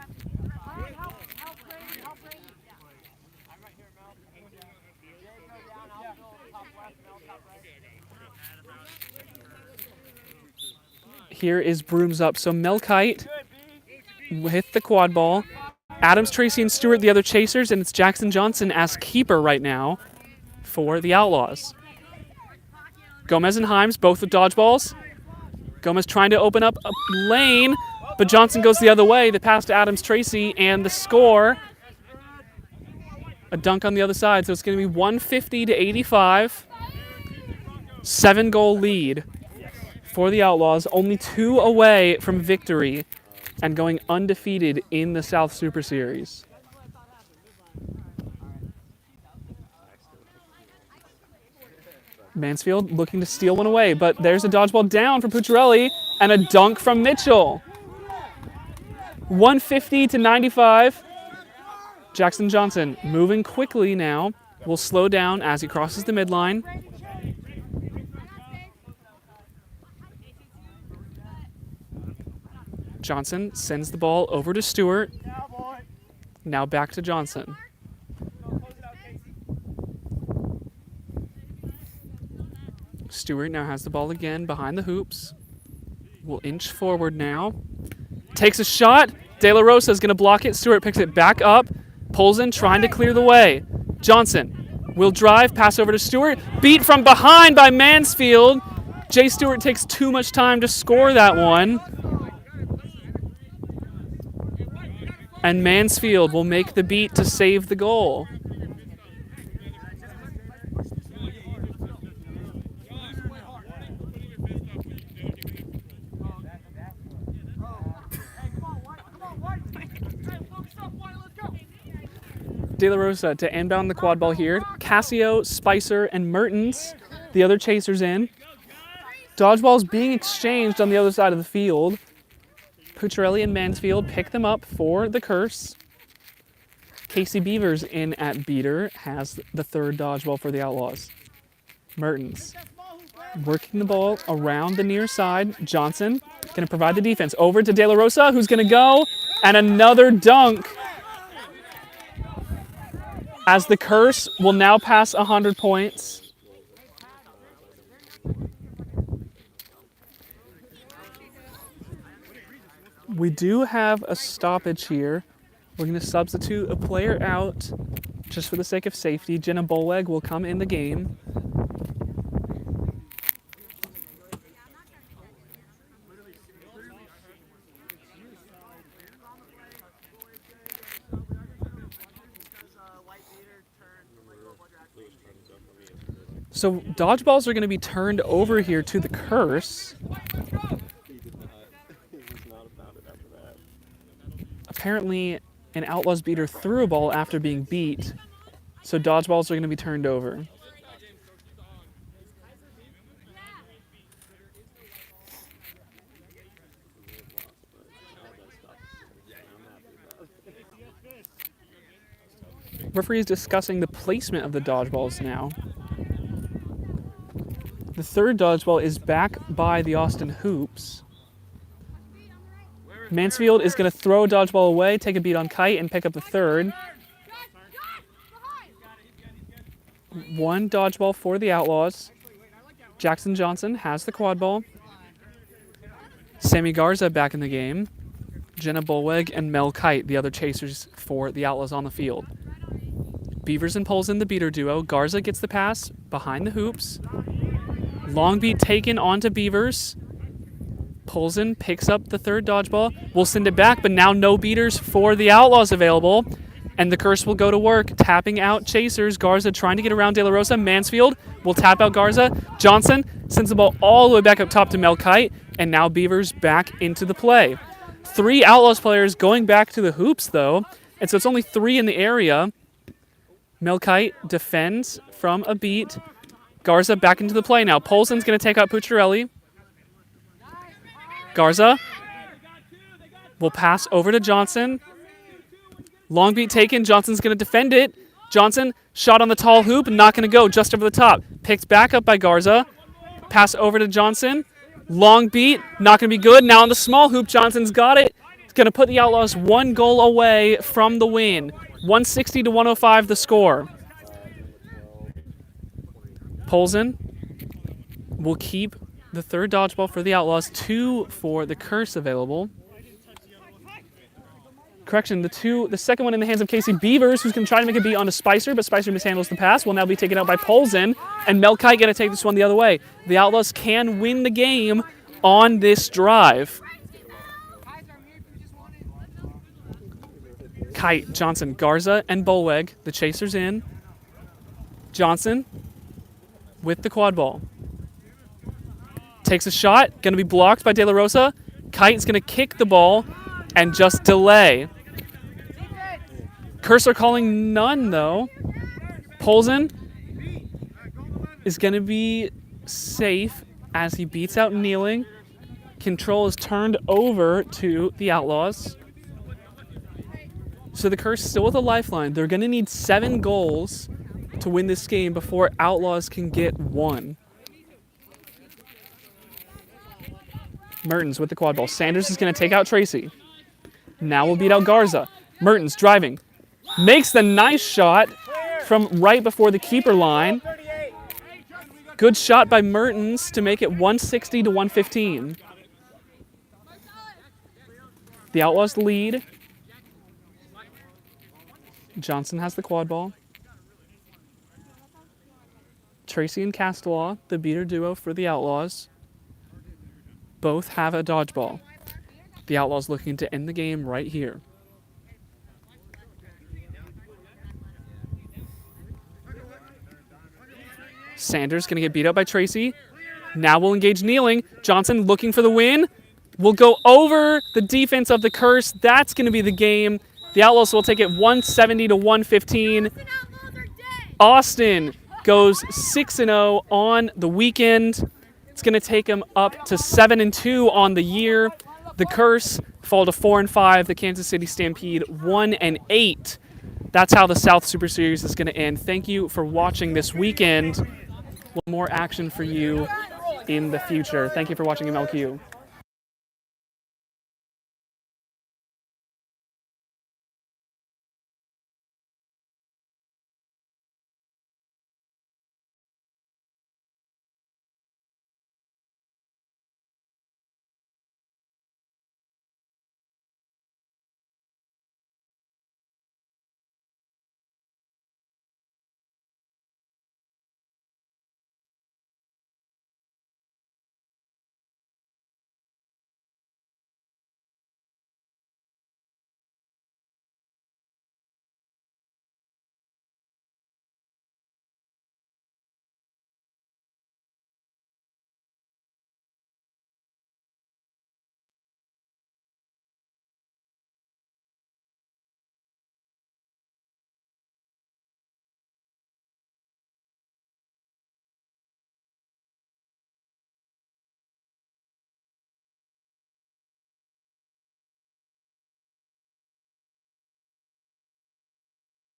Here is Brooms up. So Melkite with the quad ball. Adams, Tracy, and Stewart, the other chasers, and it's Jackson Johnson as keeper right now for the Outlaws. Gomez and Himes, both with dodgeballs. Gomez trying to open up a lane, but Johnson goes the other way. The pass to Adams, Tracy, and the score. A dunk on the other side, so it's going to be 150 to 85. 7-goal lead for the Outlaws, only 2 away from victory and going undefeated in the South Super Series. Mansfield looking to steal one away, but there's a dodgeball down from Pucciarelli and a dunk from Mitchell. 150 to 95. Jackson Johnson moving quickly now. Will slow down as he crosses the midline. Johnson sends the ball over to Stewart. Now back to Johnson. Stewart now has the ball again behind the hoops. Will inch forward now. Takes a shot. De La Rosa is going to block it. Stewart picks it back up. Pulls in, trying to clear the way. Johnson will drive, pass over to Stewart. Beat from behind by Mansfield. Jay Stewart takes too much time to score that one. And Mansfield will make the beat to save the goal. De La Rosa to inbound the quad ball here. Cassio, Spicer, and Mertens, the other chasers in. Dodgeballs being exchanged on the other side of the field. Pucciarelli and Mansfield pick them up for the curse. Casey Beavers in at beater has the 3rd dodgeball for the Outlaws. Mertens working the ball around the near side. Johnson going to provide the defense. Over to De La Rosa, who's going to go. And another dunk. As the curse will now pass 100 points. We do have a stoppage here. We're going to substitute a player out just for the sake of safety. Jenna Boleg will come in the game. So dodgeballs are going to be turned over here to the curse. Apparently, an Outlaws beater threw a ball after being beat, so dodgeballs are going to be turned over. Referee is discussing the placement of the dodgeballs now. The 3rd dodgeball is back by the Austin hoops. Mansfield is going to throw a dodgeball away, take a beat on Kite, and pick up the 3rd. 1 dodgeball for the Outlaws. Jackson Johnson has the quad ball. Sammy Garza back in the game. Jenna Bolweg and Mel Kite, the other chasers for the Outlaws on the field. Beavers and Polson, the beater duo. Garza gets the pass behind the hoops. Long beat taken onto Beavers. Polson picks up the third dodgeball. We'll send it back, but now no beaters for the Outlaws available. And the curse will go to work, tapping out chasers. Garza trying to get around De La Rosa. Mansfield will tap out Garza. Johnson sends the ball all the way back up top to Mel Kite. And now Beavers back into the play. 3 Outlaws players going back to the hoops, though. And so it's only 3 in the area. Mel Kite defends from a beat. Garza back into the play now. Polson's going to take out Pucciarelli. Garza will pass over to Johnson. Long beat taken. Johnson's going to defend it. Johnson, shot on the tall hoop, not going to go, just over the top. Picked back up by Garza. Pass over to Johnson. Long beat, not going to be good. Now on the small hoop, Johnson's got it. It's going to put the Outlaws 1 goal away from the win. 160 to 105 the score. Polson will keep the third dodgeball for the Outlaws. 2 for the curse available. Correction, the second one in the hands of Casey Beavers, who's going to try to make a beat onto Spicer, but Spicer mishandles the pass. Will now be taken out by Polson, and Mel Kite going to take this one the other way. The Outlaws can win the game on this drive. Kite, Johnson, Garza, and Bolweg. The chasers in. Johnson with the quad ball. Takes a shot, going to be blocked by De La Rosa. Kite's going to kick the ball and just delay. Curse are calling none, though. Polson is going to be safe as he beats out Kneeling. Control is turned over to the Outlaws. So the curse still with a lifeline. They're going to need 7 goals to win this game before Outlaws can get 1. Mertens with the quad ball. Sanders is going to take out Tracy. Now we'll beat out Garza. Mertens driving. Makes the nice shot from right before the keeper line. Good shot by Mertens to make it 160 to 115. The Outlaws lead. Johnson has the quad ball. Tracy and Castelaw, the beater duo for the Outlaws, both have a dodgeball. The Outlaws looking to end the game right here. Sanders going to get beat up by Tracy. Now we'll engage Kneeling. Johnson looking for the win. Will go over the defense of the curse. That's going to be the game. The Outlaws will take it 170 to 115. Austin goes 6-0 on the weekend. It's going to take them up to 7-2 on the year. The curse fall to 4-5. The Kansas City Stampede 1-8. That's how the South Super Series is going to end. Thank you for watching this weekend. More action for you in the future. Thank you for watching MLQ.